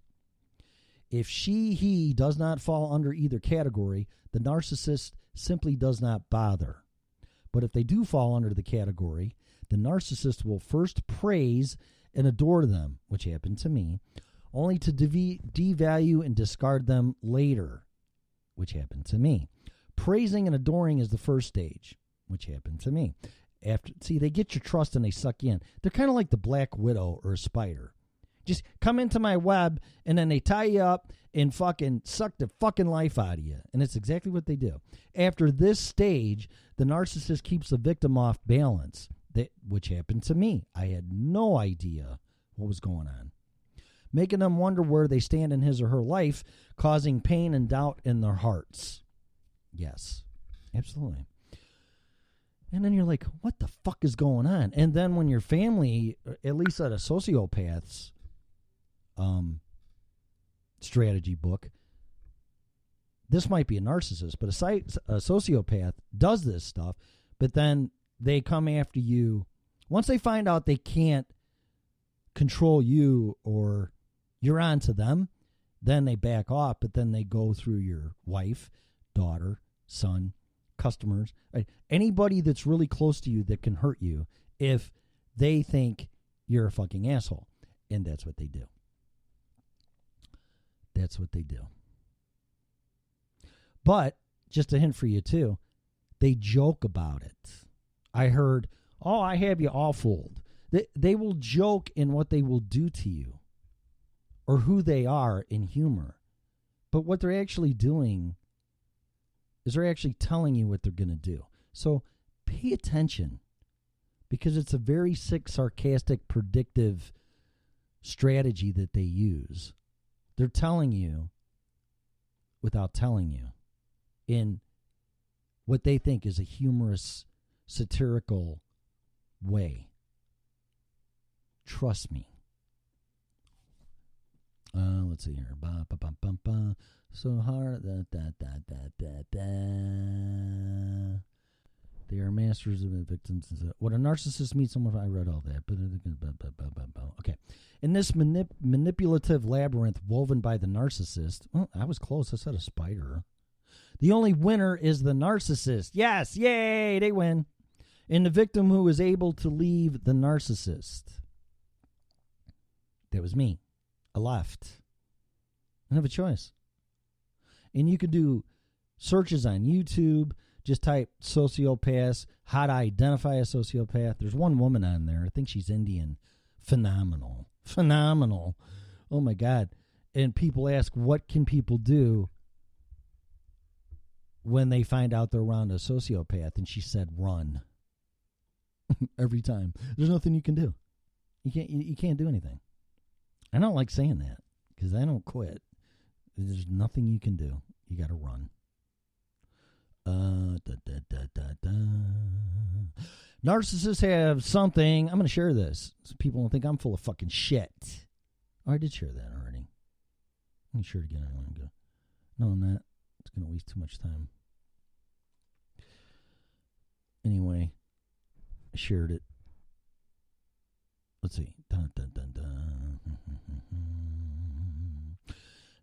If he does not fall under either category, the narcissist simply does not bother. But if they do fall under the category, the narcissist will first praise and adore them, which happened to me, only to devalue and discard them later, which happened to me. Praising and adoring is the first stage, which happened to me. They get your trust and they suck you in. They're kind of like the Black Widow or a spider. Just come into my web and then they tie you up and fucking suck the fucking life out of you. And it's exactly what they do. After this stage, the narcissist keeps the victim off balance, which happened to me. I had no idea what was going on. Making them wonder where they stand in his or her life, causing pain and doubt in their hearts. Yes, absolutely. And then you're like, what the fuck is going on? And then when your family, at least at a sociopath's strategy book, this might be a narcissist, but a sociopath does this stuff, but then they come after you. Once they find out they can't control you or you're on to them, then they back off, but then they go through your wife, daughter, son, customers, right? Anybody that's really close to you that can hurt you if they think you're a fucking asshole. And that's what they do. That's what they do. But, just a hint for you too, they joke about it. I heard, oh, I have you all fooled. They will joke in what they will do to you or who they are in humor. But what they're actually doing is they're actually telling you what they're going to do. So pay attention, because it's a very sick, sarcastic, predictive strategy that they use. They're telling you without telling you in what they think is a humorous, satirical way. Trust me. Let's see here. Ba, ba, ba, ba, ba. So hard. Da, da, da, da, da, da. They are masters of victims. What a narcissist meets someone. I read all that. Okay. In this manipulative labyrinth woven by the narcissist. Oh, I was close. I said a spider. The only winner is the narcissist. Yes. Yay. They win. And the victim who is able to leave the narcissist. That was me. I left. I didn't have a choice. And you could do searches on YouTube. Just type sociopaths, how to identify a sociopath. There's one woman on there. I think she's Indian. Phenomenal. Phenomenal. Oh, my God. And people ask, what can people do when they find out they're around a sociopath? And she said, run. Every time. There's nothing you can do. You can't do anything. I don't like saying that because I don't quit. There's nothing you can do. You got to run. Narcissists have something. I'm going to share this so people don't think I'm full of fucking shit. Oh, I did share that already. Let me share it again. I want to go. No, I'm not. It's going to waste too much time. Anyway, I shared it. Let's see.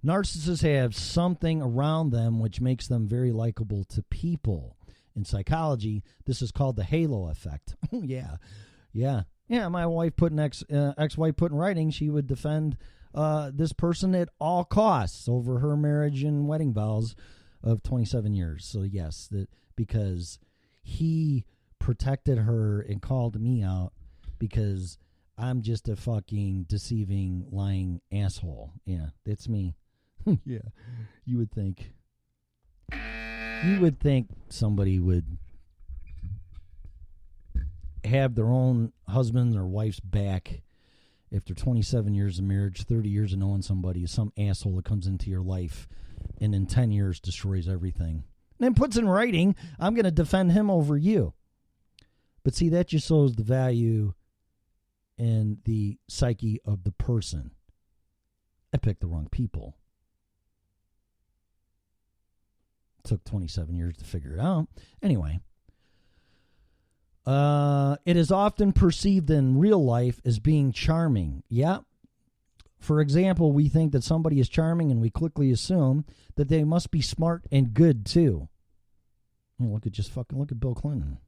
Narcissists have something around them which makes them very likable to people. In psychology, this is called the halo effect. Yeah. My wife put an ex-wife put in writing she would defend this person at all costs over her marriage and wedding vows of 27 years. So yes, because he protected her and called me out because I'm just a fucking deceiving, lying asshole. Yeah, that's me. Yeah, you would think somebody would have their own husband or wife's back after 27 years of marriage, 30 years of knowing somebody, some asshole that comes into your life and in 10 years destroys everything. And then puts in writing, I'm going to defend him over you. But see, that just shows the value and the psyche of the person. I picked the wrong people. Took 27 years to figure it out. Anyway, it is often perceived in real life as being charming. Yeah. For example, we think that somebody is charming and we quickly assume that they must be smart and good too. Look at Bill Clinton.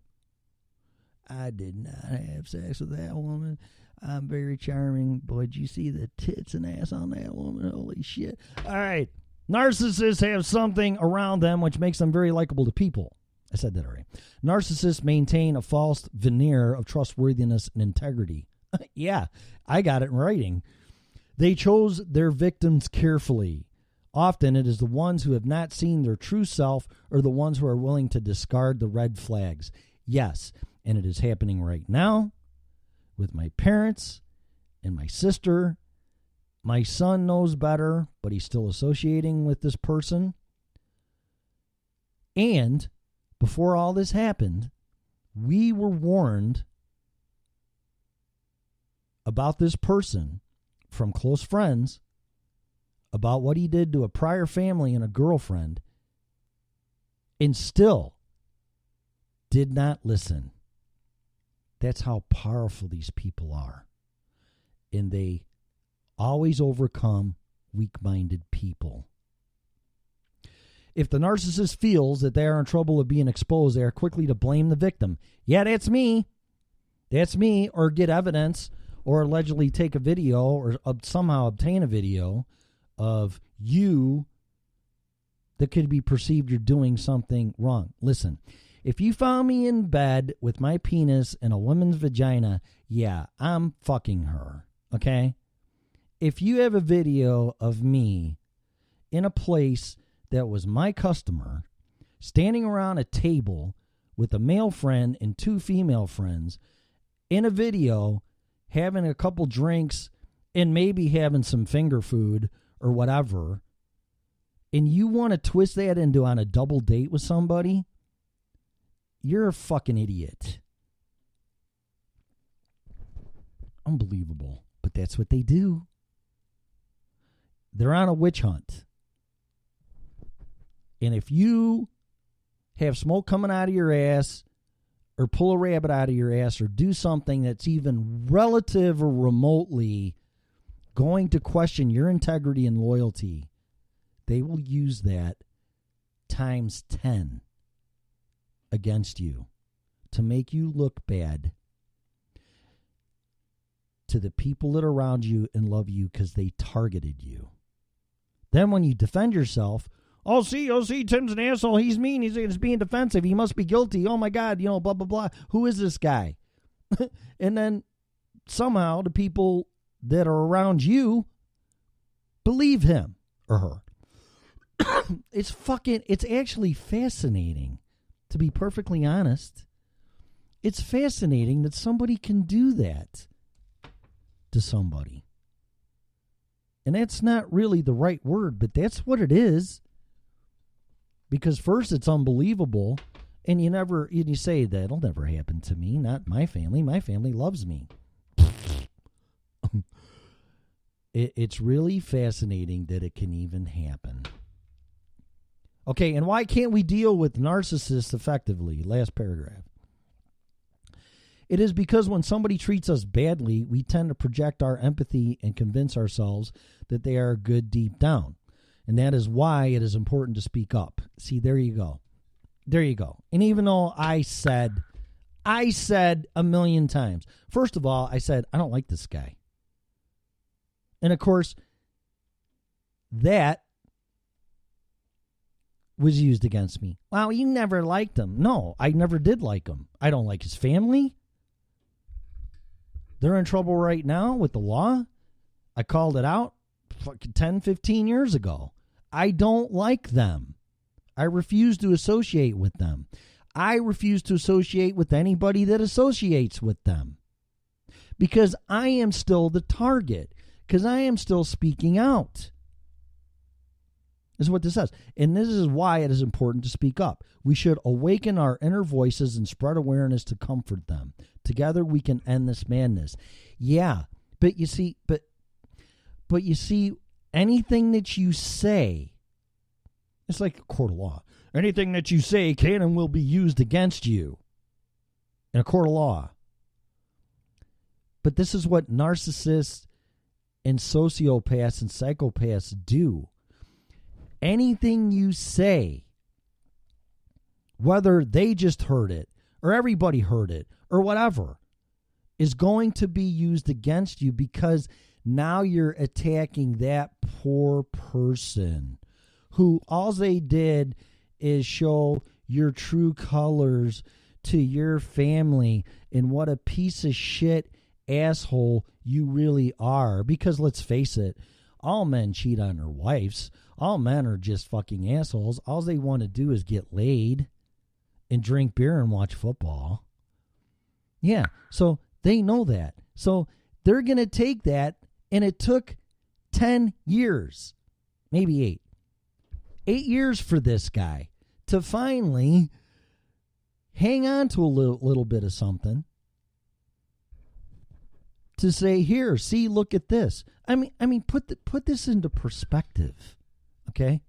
I did not have sex with that woman. I'm very charming. Boy, did you see the tits and ass on that woman? Holy shit. All right. Narcissists have something around them which makes them very likable to people. I said that already. Narcissists maintain a false veneer of trustworthiness and integrity. Yeah, I got it in writing. They chose their victims carefully. Often it is the ones who have not seen their true self or the ones who are willing to discard the red flags. Yes, and it is happening right now with my parents and my sister. My son knows better, but he's still associating with this person. And before all this happened, we were warned about this person from close friends about what he did to a prior family and a girlfriend, and still did not listen. That's how powerful these people are. And they always overcome weak-minded people. If the narcissist feels that they are in trouble of being exposed, they are quickly to blame the victim. Yeah, that's me. That's me. Or get evidence. or allegedly take a video or somehow obtain a video of you that could be perceived you're doing something wrong. Listen, if you found me in bed with my penis in a woman's vagina, yeah, I'm fucking her, okay? If you have a video of me in a place that was my customer, standing around a table with a male friend and 2 female friends, in a video, having a couple drinks and maybe having some finger food or whatever, and you want to twist that into on a double date with somebody, you're a fucking idiot. Unbelievable. But that's what they do. They're on a witch hunt. And if you have smoke coming out of your ass or pull a rabbit out of your ass or do something that's even relative or remotely going to question your integrity and loyalty, they will use that times 10 against you to make you look bad to the people that are around you and love you because they targeted you. Then when you defend yourself, oh, see, Tim's an asshole. He's mean. He's being defensive. He must be guilty. Oh, my God, blah, blah, blah. Who is this guy? And then somehow the people that are around you believe him or her. It's actually fascinating, to be perfectly honest. It's fascinating that somebody can do that to somebody. And that's not really the right word, but that's what it is. Because first it's unbelievable, and you say, that'll never happen to me, not my family. My family loves me. It's really fascinating that it can even happen. Okay, and why can't we deal with narcissists effectively? Last paragraph. It is because when somebody treats us badly, we tend to project our empathy and convince ourselves that they are good deep down. And that is why it is important to speak up. See, there you go. There you go. And even though I said a million times, first of all, I said, I don't like this guy. And of course, that was used against me. Well, you never liked him. No, I never did like him. I don't like his family. They're in trouble right now with the law. I called it out 10, 15 years ago. I don't like them. I refuse to associate with them. I refuse to associate with anybody that associates with them. Because I am still the target. Because I am still speaking out. This is what this says. And this is why it is important to speak up. We should awaken our inner voices and spread awareness to comfort them. Together we can end this madness. Yeah, but you see, anything that you say, it's like a court of law. Anything that you say can and will be used against you in a court of law. But this is what narcissists and sociopaths and psychopaths do. Anything you say, whether they just heard it or everybody heard it or whatever, is going to be used against you because now you're attacking that poor person who all they did is show your true colors to your family and what a piece of shit asshole you really are. Because let's face it, all men cheat on their wives. All men are just fucking assholes. All they want to do is get laid and drink beer and watch football. Yeah, so they know that. So they're going to take that, and it took 10 years, maybe 8. 8 years for this guy to finally hang on to a little bit of something to say, here, see, look at this. I mean, put this into perspective, okay?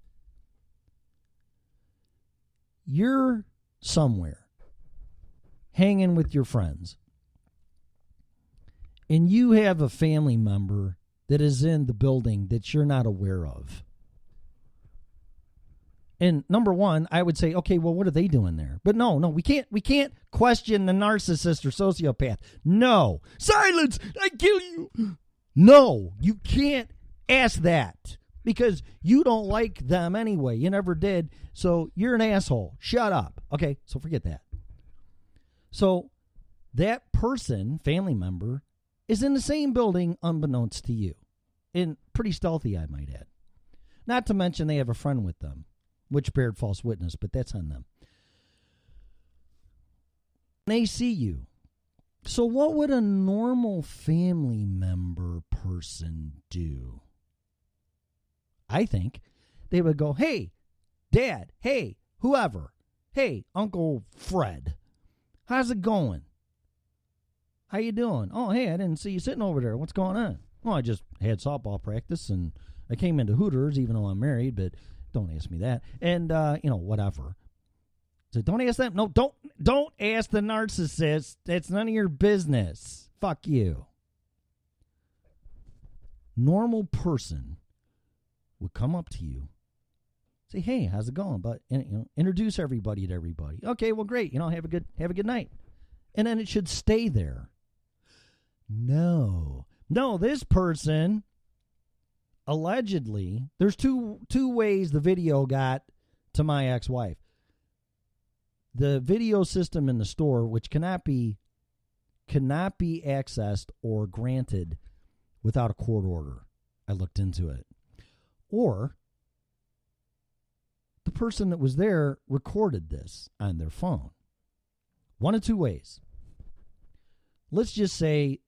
You're somewhere hanging with your friends, and you have a family member that is in the building that you're not aware of. And number one, I would say, okay, well, what are they doing there? But no, we can't question the narcissist or sociopath. No. Silence! I kill you! No, you can't ask that because you don't like them anyway. You never did, so you're an asshole. Shut up. Okay, so forget that. So that person, family member, is in the same building unbeknownst to you. And pretty stealthy, I might add. Not to mention they have a friend with them, which bared false witness, but that's on them. They see you. So what would a normal family member person do? I think they would go, hey, Dad, hey, whoever, hey, Uncle Fred, how's it going? How you doing? Oh, hey, I didn't see you sitting over there. What's going on? Well, I just had softball practice, and I came into Hooters, even though I'm married, but don't ask me that. And, whatever. So don't ask them. No, don't ask the narcissist. That's none of your business. Fuck you. Normal person would come up to you, say, "Hey, how's it going?" But introduce everybody to everybody. Okay, well, great. Have a good night, and then it should stay there. No, this person allegedly. There's two ways the video got to my ex-wife. The video system in the store, which cannot be accessed or granted without a court order. I looked into it. Or the person that was there recorded this on their phone. One of two ways. Let's just say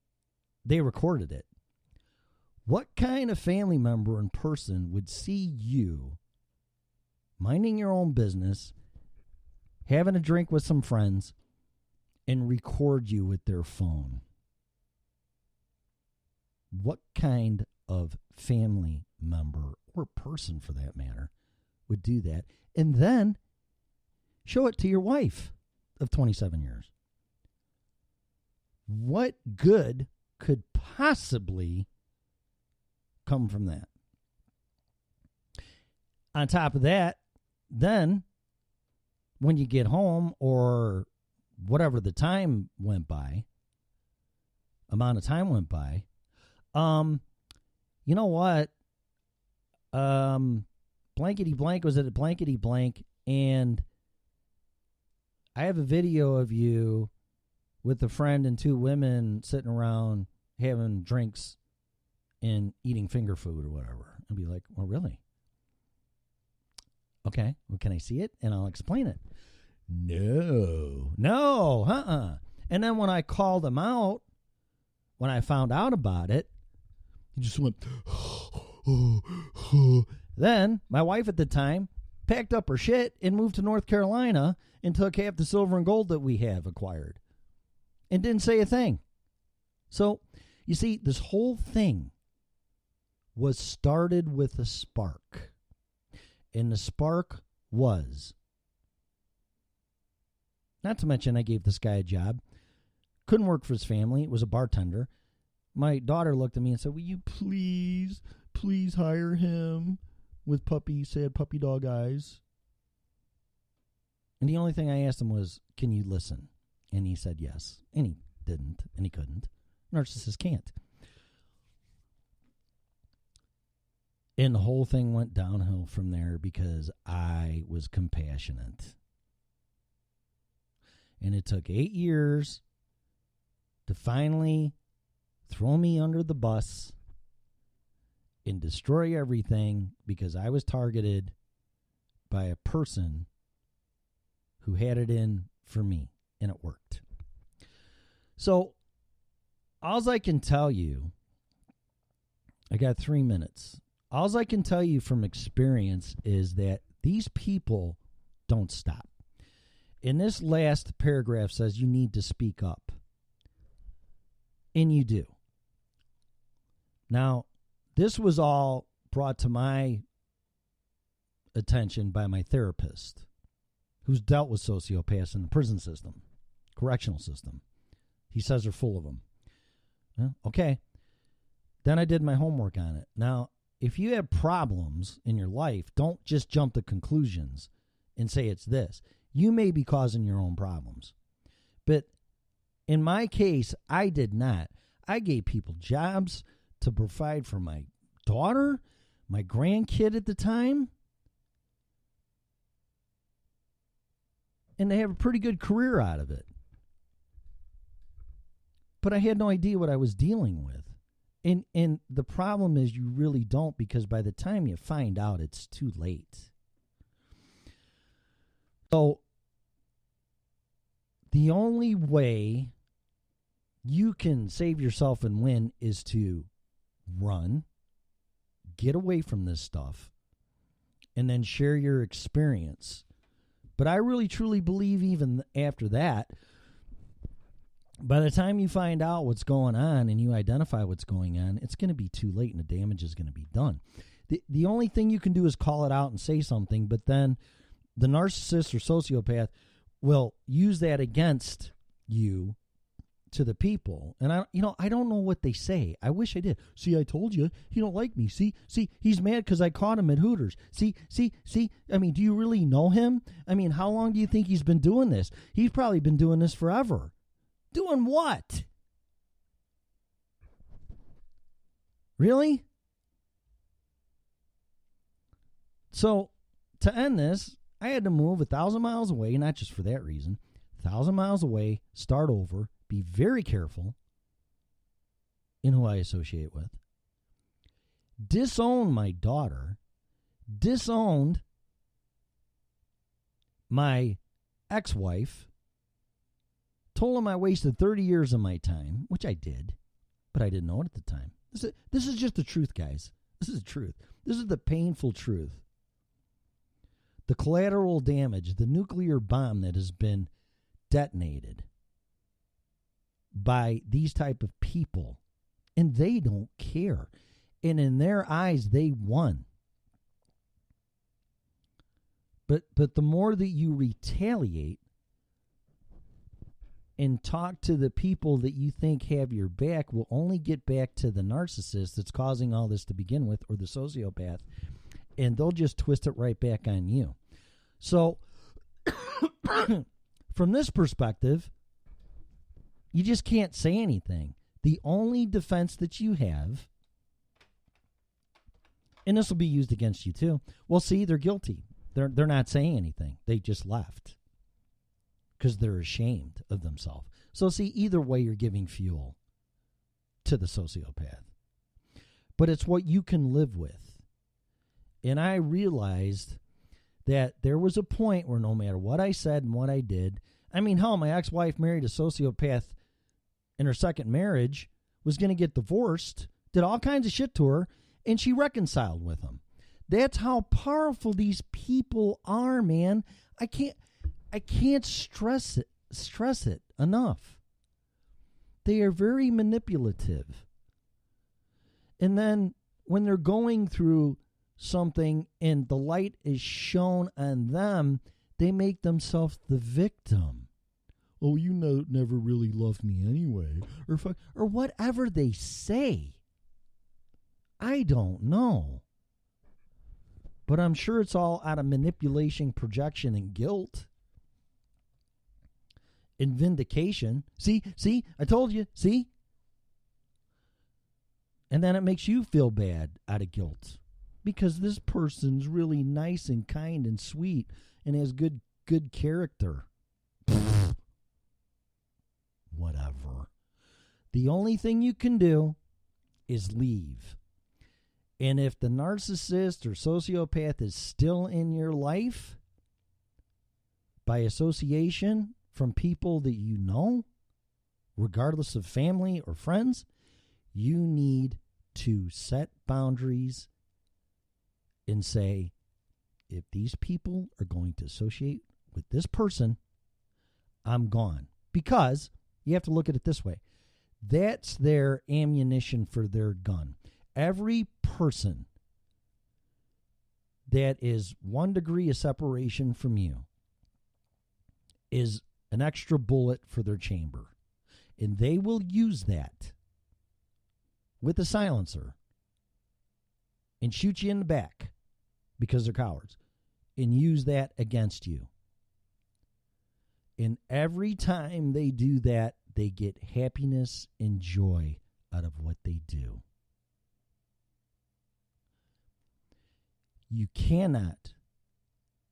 they recorded it. What kind of family member and person would see you minding your own business, having a drink with some friends, and record you with their phone? What kind of family member, or person for that matter, would do that and then show it to your wife of 27 years? What good could possibly come from that? On top of that, then when you get home, or whatever the time went by, amount of time went by, you know what? Blankety blank was at a blankety blank, and I have a video of you with a friend and two women sitting around having drinks and eating finger food or whatever. I'd be like, well, really? Okay, well, can I see it? And I'll explain it. No, And then when I called him out, when I found out about it, he just went, Then my wife at the time packed up her shit and moved to North Carolina and took half the silver and gold that we have acquired and didn't say a thing. So, you see, this whole thing was started with a spark. And the spark was, not to mention I gave this guy a job. Couldn't work for his family. Was a bartender. My daughter looked at me and said, will you please hire him with sad puppy dog eyes? And the only thing I asked him was, can you listen? And he said yes. And he didn't. And he couldn't. Narcissists can't. And the whole thing went downhill from there because I was compassionate. And it took 8 years to finally throw me under the bus and destroy everything because I was targeted by a person who had it in for me, and it worked. So, all I can tell you, I got 3 minutes. All I can tell you from experience is that these people don't stop. And this last paragraph says you need to speak up. And you do. Now, this was all brought to my attention by my therapist, who's dealt with sociopaths in the prison system, correctional system. He says they're full of them. Well, okay. Then I did my homework on it. Now, if you have problems in your life, don't just jump to conclusions and say it's this. You may be causing your own problems. But in my case, I did not. I gave people jobs to provide for my daughter, my grandkid at the time, and they have a pretty good career out of it. But I had no idea what I was dealing with. And the problem is you really don't, because by the time you find out, it's too late. So the only way you can save yourself and win is to run, get away from this stuff, and then share your experience. But I really truly believe even after that, by the time you find out what's going on and you identify what's going on, it's going to be too late and the damage is going to be done. The only thing you can do is call it out and say something, but then the narcissist or sociopath will use that against you to the people. And I don't know what they say. I wish I did. See, I told you, he don't like me. See, he's mad because I caught him at Hooters. See. I mean, do you really know him? I mean, how long do you think he's been doing this? He's probably been doing this forever. Doing what? Really? So, to end this, I had to move 1,000 miles away, not just for that reason. 1,000 miles away, start over, be very careful in who I associate with. Disown my daughter. Disowned my ex-wife. Told him I wasted 30 years of my time, which I did, but I didn't know it at the time. This is just the truth, guys. This is the truth. This is the painful truth. The collateral damage, the nuclear bomb that has been detonated by these type of people, and they don't care. And in their eyes, they won. But the more that you retaliate and talk to the people that you think have your back, will only get back to the narcissist that's causing all this to begin with, or the sociopath, and they'll just twist it right back on you. So, from this perspective, you just can't say anything. The only defense that you have, and this will be used against you too, well, see, they're guilty. They're not saying anything. They just left because they're ashamed of themselves. So, see, either way, you're giving fuel to the sociopath. But it's what you can live with. And I realized that there was a point where no matter what I said and what I did, I mean, hell, my ex-wife married a sociopath in her second marriage, was going to get divorced, did all kinds of shit to her, and she reconciled with him. That's how powerful these people are, man. I can't stress it enough. They are very manipulative. And then when they're going through something and the light is shown on them, they make themselves the victim. Oh, you never really loved me anyway. Or whatever they say. I don't know. But I'm sure it's all out of manipulation, projection, and guilt. And vindication. See, I told you, see? And then it makes you feel bad out of guilt. Because this person's really nice and kind and sweet and has good character. Whatever. The only thing you can do is leave. And if the narcissist or sociopath is still in your life, by association from people that you know, regardless of family or friends, you need to set boundaries and say, if these people are going to associate with this person, I'm gone. Because you have to look at it this way. That's their ammunition for their gun. Every person that is 1 degree of separation from you is an extra bullet for their chamber. And they will use that with a silencer and shoot you in the back because they're cowards and use that against you. And every time they do that, they get happiness and joy out of what they do. You cannot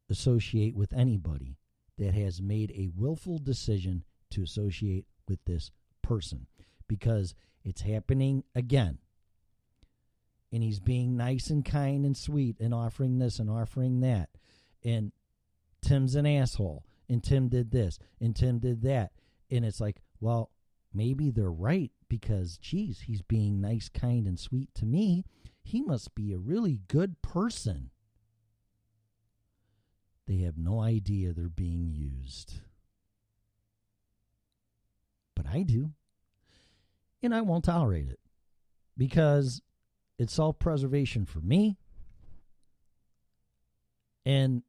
associate with anybody that has made a willful decision to associate with this person, because it's happening again. And he's being nice and kind and sweet and offering this and offering that. And Tim's an asshole. And Tim did this. And Tim did that. And it's like, well, maybe they're right, because, geez, he's being nice, kind, and sweet to me. He must be a really good person. They have no idea they're being used. But I do. And I won't tolerate it, because it's self-preservation for me. And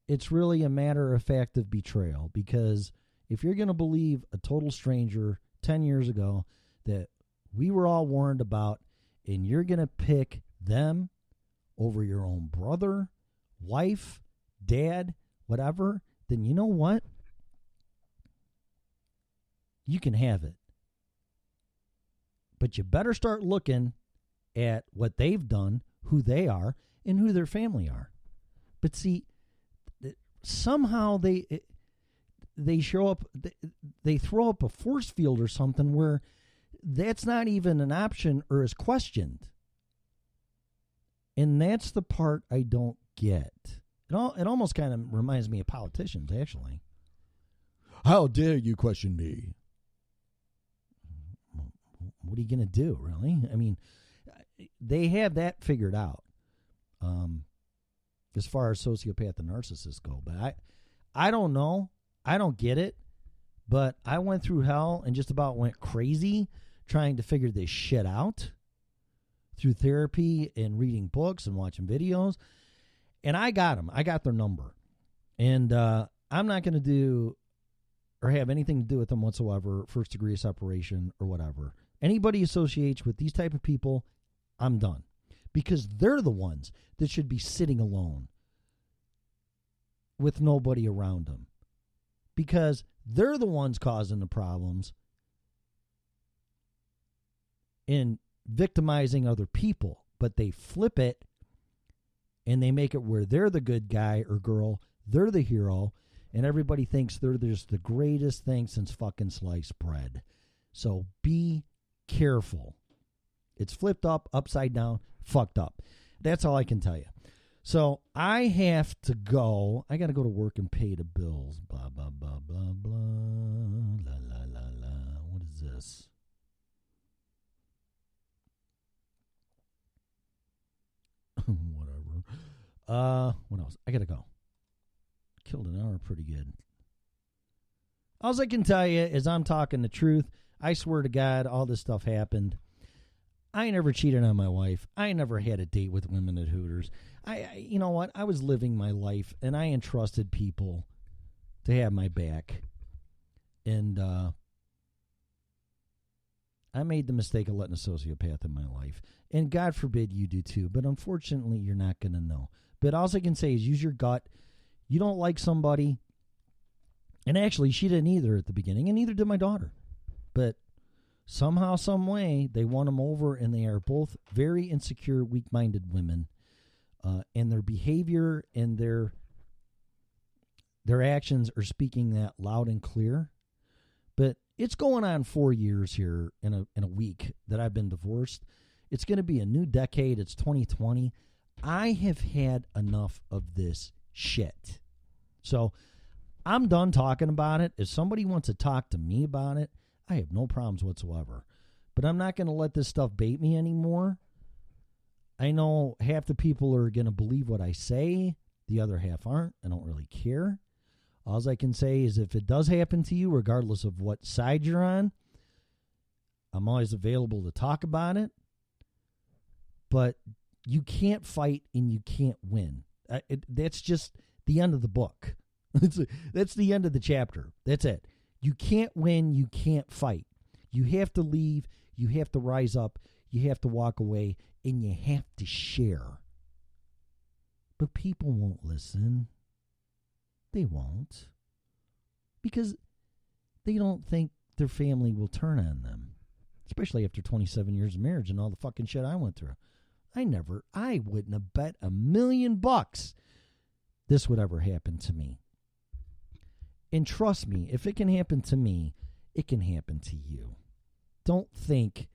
it's really a matter of fact of betrayal, because if you're going to believe a total stranger 10 years ago that we were all warned about, and you're going to pick them over your own brother, wife, dad, whatever, then you know what? You can have it. But you better start looking at what they've done, who they are, and who their family are. But see, somehow they show up, they throw up a force field or something where that's not even an option or is questioned. And that's the part I don't get. It almost kind of reminds me of politicians, actually. How dare you question me? What are you going to do, really? I mean, they have that figured out as far as sociopath and narcissists go. But I don't know. I don't get it. But I went through hell and just about went crazy trying to figure this shit out through therapy and reading books and watching videos. And I got them. I got their number. And I'm not going to do or have anything to do with them whatsoever, first degree separation or whatever. Anybody associates with these type of people, I'm done. Because they're the ones that should be sitting alone with nobody around them. Because they're the ones causing the problems and victimizing other people. But they flip it and they make it where they're the good guy or girl, they're the hero, and everybody thinks they're just the greatest thing since fucking sliced bread. So be careful. It's flipped up, upside down, fucked up. That's all I can tell you. So I have to go. I got to go to work and pay the bills. Blah, blah, blah, blah, blah. La, la, la, la. What is this? Whatever. What else? I got to go. Killed an hour pretty good. All I can tell you is I'm talking the truth. I swear to God, all this stuff happened. I never cheated on my wife. I never had a date with women at Hooters. You know what? I was living my life, and I entrusted people to have my back. And I made the mistake of letting a sociopath in my life. And God forbid you do too. But unfortunately, you're not going to know. But all I can say is use your gut. You don't like somebody. And actually, she didn't either at the beginning, and neither did my daughter. But somehow, some way, they won them over, and they are both very insecure, weak-minded women. And their behavior and their actions are speaking that loud and clear. But it's going on 4 years here in a week that I've been divorced. It's going to be a new decade. It's 2020. I have had enough of this shit. So I'm done talking about it. If somebody wants to talk to me about it, I have no problems whatsoever. But I'm not going to let this stuff bait me anymore. I know half the people are going to believe what I say. The other half aren't. I don't really care. All I can say is if it does happen to you, regardless of what side you're on, I'm always available to talk about it. But you can't fight and you can't win. That's just the end of the book. That's the end of the chapter. That's it. You can't win. You can't fight. You have to leave. You have to rise up. You have to walk away. And you have to share. But people won't listen. They won't. Because they don't think their family will turn on them. Especially after 27 years of marriage and all the fucking shit I went through. I wouldn't have bet $1 million this would ever happen to me. And trust me, if it can happen to me, it can happen to you. Don't think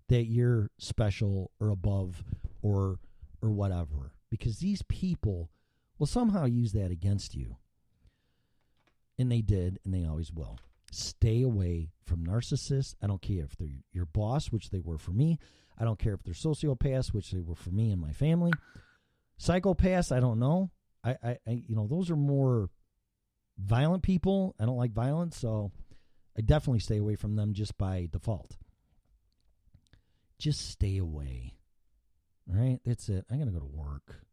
that you're special or above or whatever. Because these people will somehow use that against you. And they did, and they always will. Stay away from narcissists. I don't care if they're your boss, which they were for me. I don't care if they're sociopaths, which they were for me and my family. Psychopaths, I don't know. I those are more violent people. I don't like violence, so I definitely stay away from them just by default. Just stay away. All right, that's it. I'm going to go to work.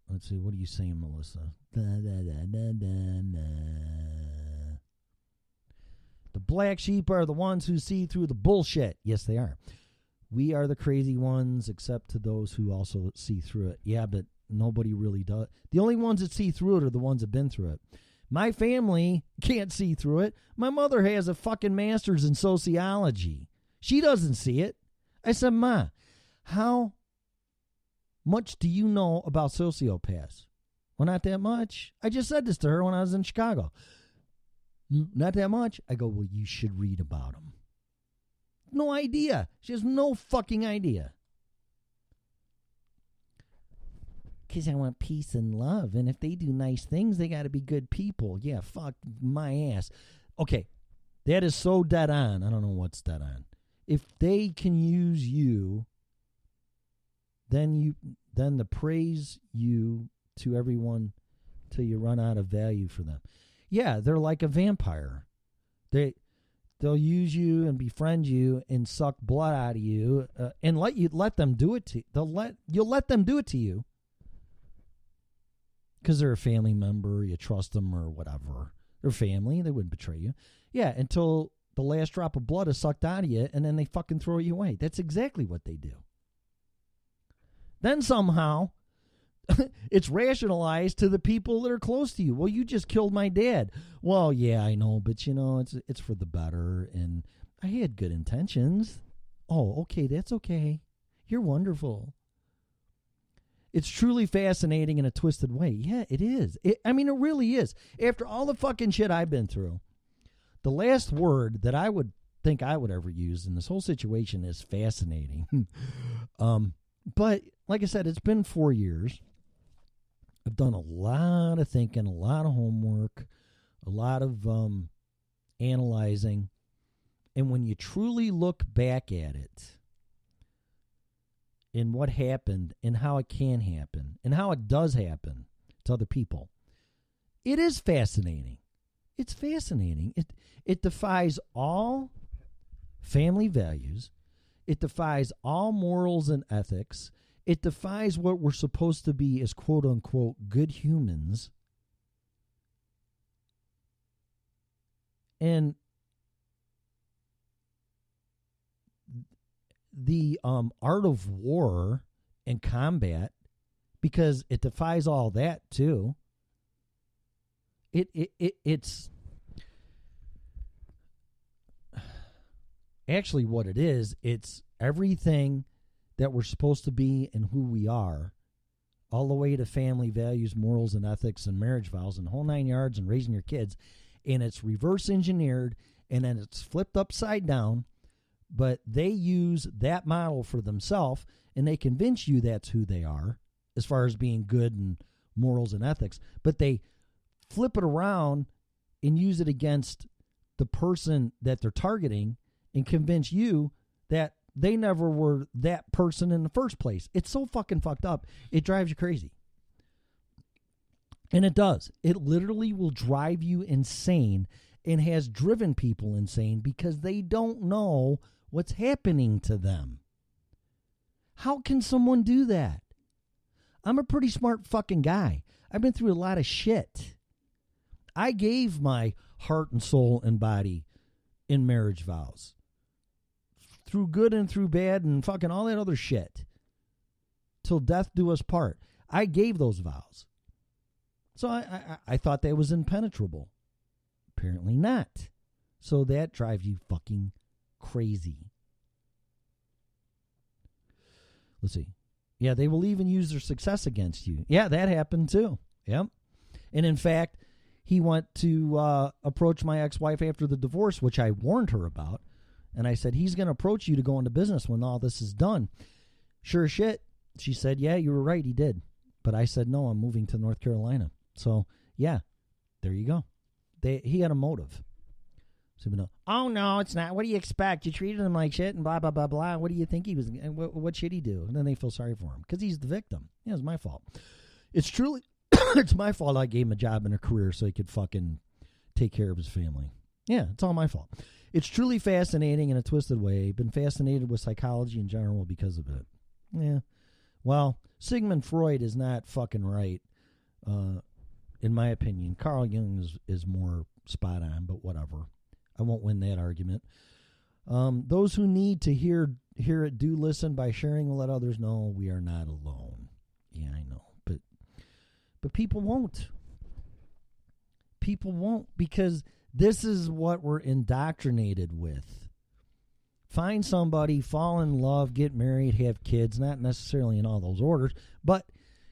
Let's see, what are you saying, Melissa? The black sheep are the ones who see through the bullshit. Yes, they are. We are the crazy ones, except to those who also see through it. Yeah, but nobody really does. The only ones that see through it are the ones that have been through it. My family can't see through it. My mother has a fucking master's in sociology. She doesn't see it. I said, Ma, how much do you know about sociopaths? Well, not that much. I just said this to her when I was in Chicago. Not that much. I go, well, you should read about them. No idea. She has no fucking idea. Because I want peace and love. And if they do nice things, they got to be good people. Yeah, fuck my ass. Okay, that is so dead on. I don't know what's dead on. If they can use you, then the praise you to everyone till you run out of value for them. Yeah, they're like a vampire. They'll use you and befriend you and suck blood out of you and let them do it to you. You'll let them do it to you because they're a family member. You trust them or whatever. They're family. They wouldn't betray you. Yeah, until the last drop of blood is sucked out of you, and then they fucking throw you away. That's exactly what they do. Then somehow it's rationalized to the people that are close to you. Well, you just killed my dad. Well, yeah, I know, but it's for the better, and I had good intentions. Oh, okay, that's okay. You're wonderful. It's truly fascinating in a twisted way. Yeah, it is. It really is. After all the fucking shit I've been through, the last word that I would think I would ever use in this whole situation is fascinating. But like I said, it's been 4 years. I've done a lot of thinking, a lot of homework, a lot of analyzing. And when you truly look back at it and what happened and how it can happen and how it does happen to other people, it is fascinating. It's fascinating. It defies all family values. It defies all morals and ethics. It defies what we're supposed to be as quote-unquote good humans. And the art of war and combat, because it defies all that too. It's actually what it is. It's everything that we're supposed to be and who we are, all the way to family values, morals, and ethics, and marriage vows, and the whole 9 yards, and raising your kids. And it's reverse engineered, and then it's flipped upside down, but they use that model for themselves, and they convince you that's who they are, as far as being good and morals and ethics, but they flip it around and use it against the person that they're targeting and convince you that they never were that person in the first place. It's so fucking fucked up. It drives you crazy. And it does. It literally will drive you insane and has driven people insane because they don't know what's happening to them. How can someone do that? I'm a pretty smart fucking guy. I've been through a lot of shit. I gave my heart and soul and body in marriage vows. Through good and through bad and fucking all that other shit. till death do us part. I gave those vows. So I thought that was impenetrable. Apparently not. So that drives you fucking crazy. Let's see. Yeah, they will even use their success against you. Yeah, that happened too. Yep. And in fact, he went to approach my ex-wife after the divorce, which I warned her about. And I said, he's going to approach you to go into business when all this is done. Sure as shit. She said, yeah, you were right. He did. But I said, no, I'm moving to North Carolina. So, yeah, there you go. He had a motive. So, oh, no, it's not. What do you expect? You treated him like shit and blah, blah, blah, blah. What do you think he was? What should he do? And then they feel sorry for him because he's the victim. Yeah, it's my fault. It's truly, it's my fault I gave him a job and a career so he could fucking take care of his family. Yeah, it's all my fault. It's truly fascinating in a twisted way. Been fascinated with psychology in general because of it. Yeah. Well, Sigmund Freud is not fucking right, in my opinion. Carl Jung is more spot on, but whatever. I won't win that argument. Those who need to hear it do listen. By sharing, we'll let others know we are not alone. Yeah, I know, but people won't. People won't, because this is what we're indoctrinated with. Find somebody, fall in love, get married, have kids, not necessarily in all those orders, but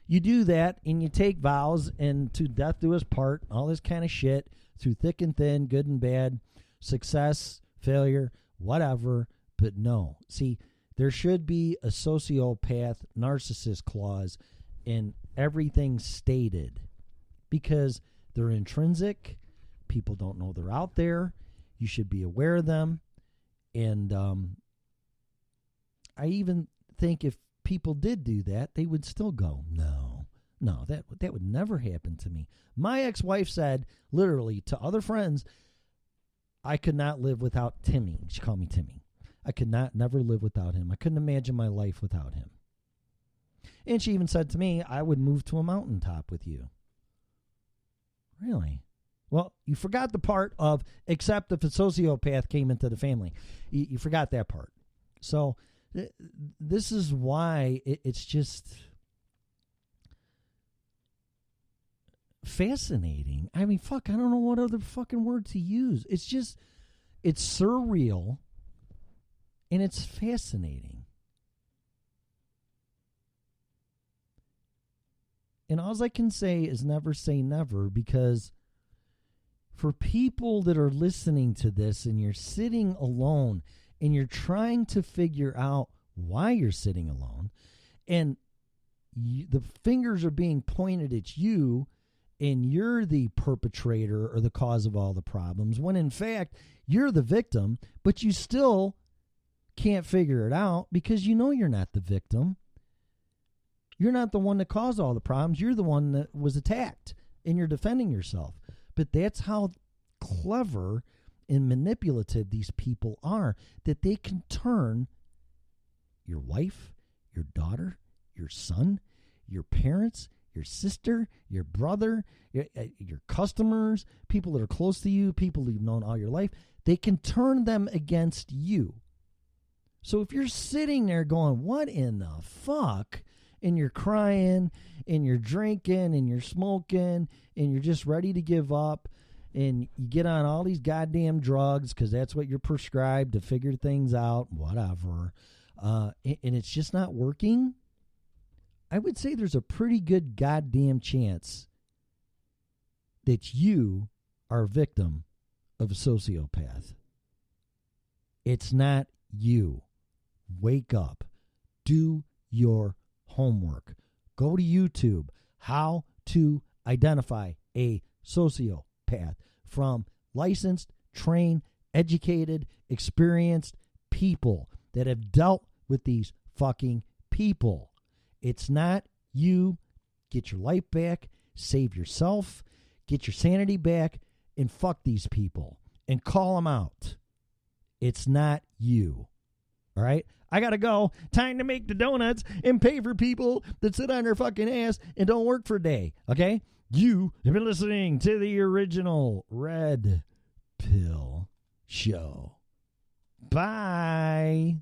you do that and you take vows and to death do us part, all this kind of shit, through thick and thin, good and bad, success, failure, whatever. But no. See, there should be a sociopath, narcissist clause in everything stated, because they're intrinsic. People don't know they're out there. You should be aware of them. And I even think if people did do that, they would still go, no, that would never happen to me. My ex-wife said, literally, to other friends, I could not live without Timmy. She called me Timmy. I could never live without him. I couldn't imagine my life without him. And she even said to me, I would move to a mountaintop with you. Really? Well, you forgot the part of except if a sociopath came into the family. You forgot that part. So this is why it's just fascinating. I mean, fuck, I don't know what other fucking word to use. It's surreal and it's fascinating. And all I can say is never say never, because for people that are listening to this and you're sitting alone and you're trying to figure out why you're sitting alone and the fingers are being pointed at you and you're the perpetrator or the cause of all the problems, when in fact you're the victim, but you still can't figure it out because you know you're not the victim. You're not the one that caused all the problems. You're the one that was attacked and you're defending yourself. But that's how clever and manipulative these people are, that they can turn your wife, your daughter, your son, your parents, your sister, your brother, your customers, people that are close to you, people you've known all your life. They can turn them against you. So if you're sitting there going, what in the fuck? And you're crying and you're drinking and you're smoking and you're just ready to give up and you get on all these goddamn drugs because that's what you're prescribed to figure things out, whatever, and it's just not working, I would say there's a pretty good goddamn chance that you are a victim of a sociopath. It's not you. Wake up. Do your homework. Go to YouTube. How to identify a sociopath from licensed, trained, educated, experienced people that have dealt with these fucking people. It's not you. Get your life back. Save yourself. Get your sanity back and fuck these people and call them out. It's not you. All right? I got to go. Time to make the donuts and pay for people that sit on their fucking ass and don't work for a day. Okay? You have been listening to the original Red Pill Show. Bye.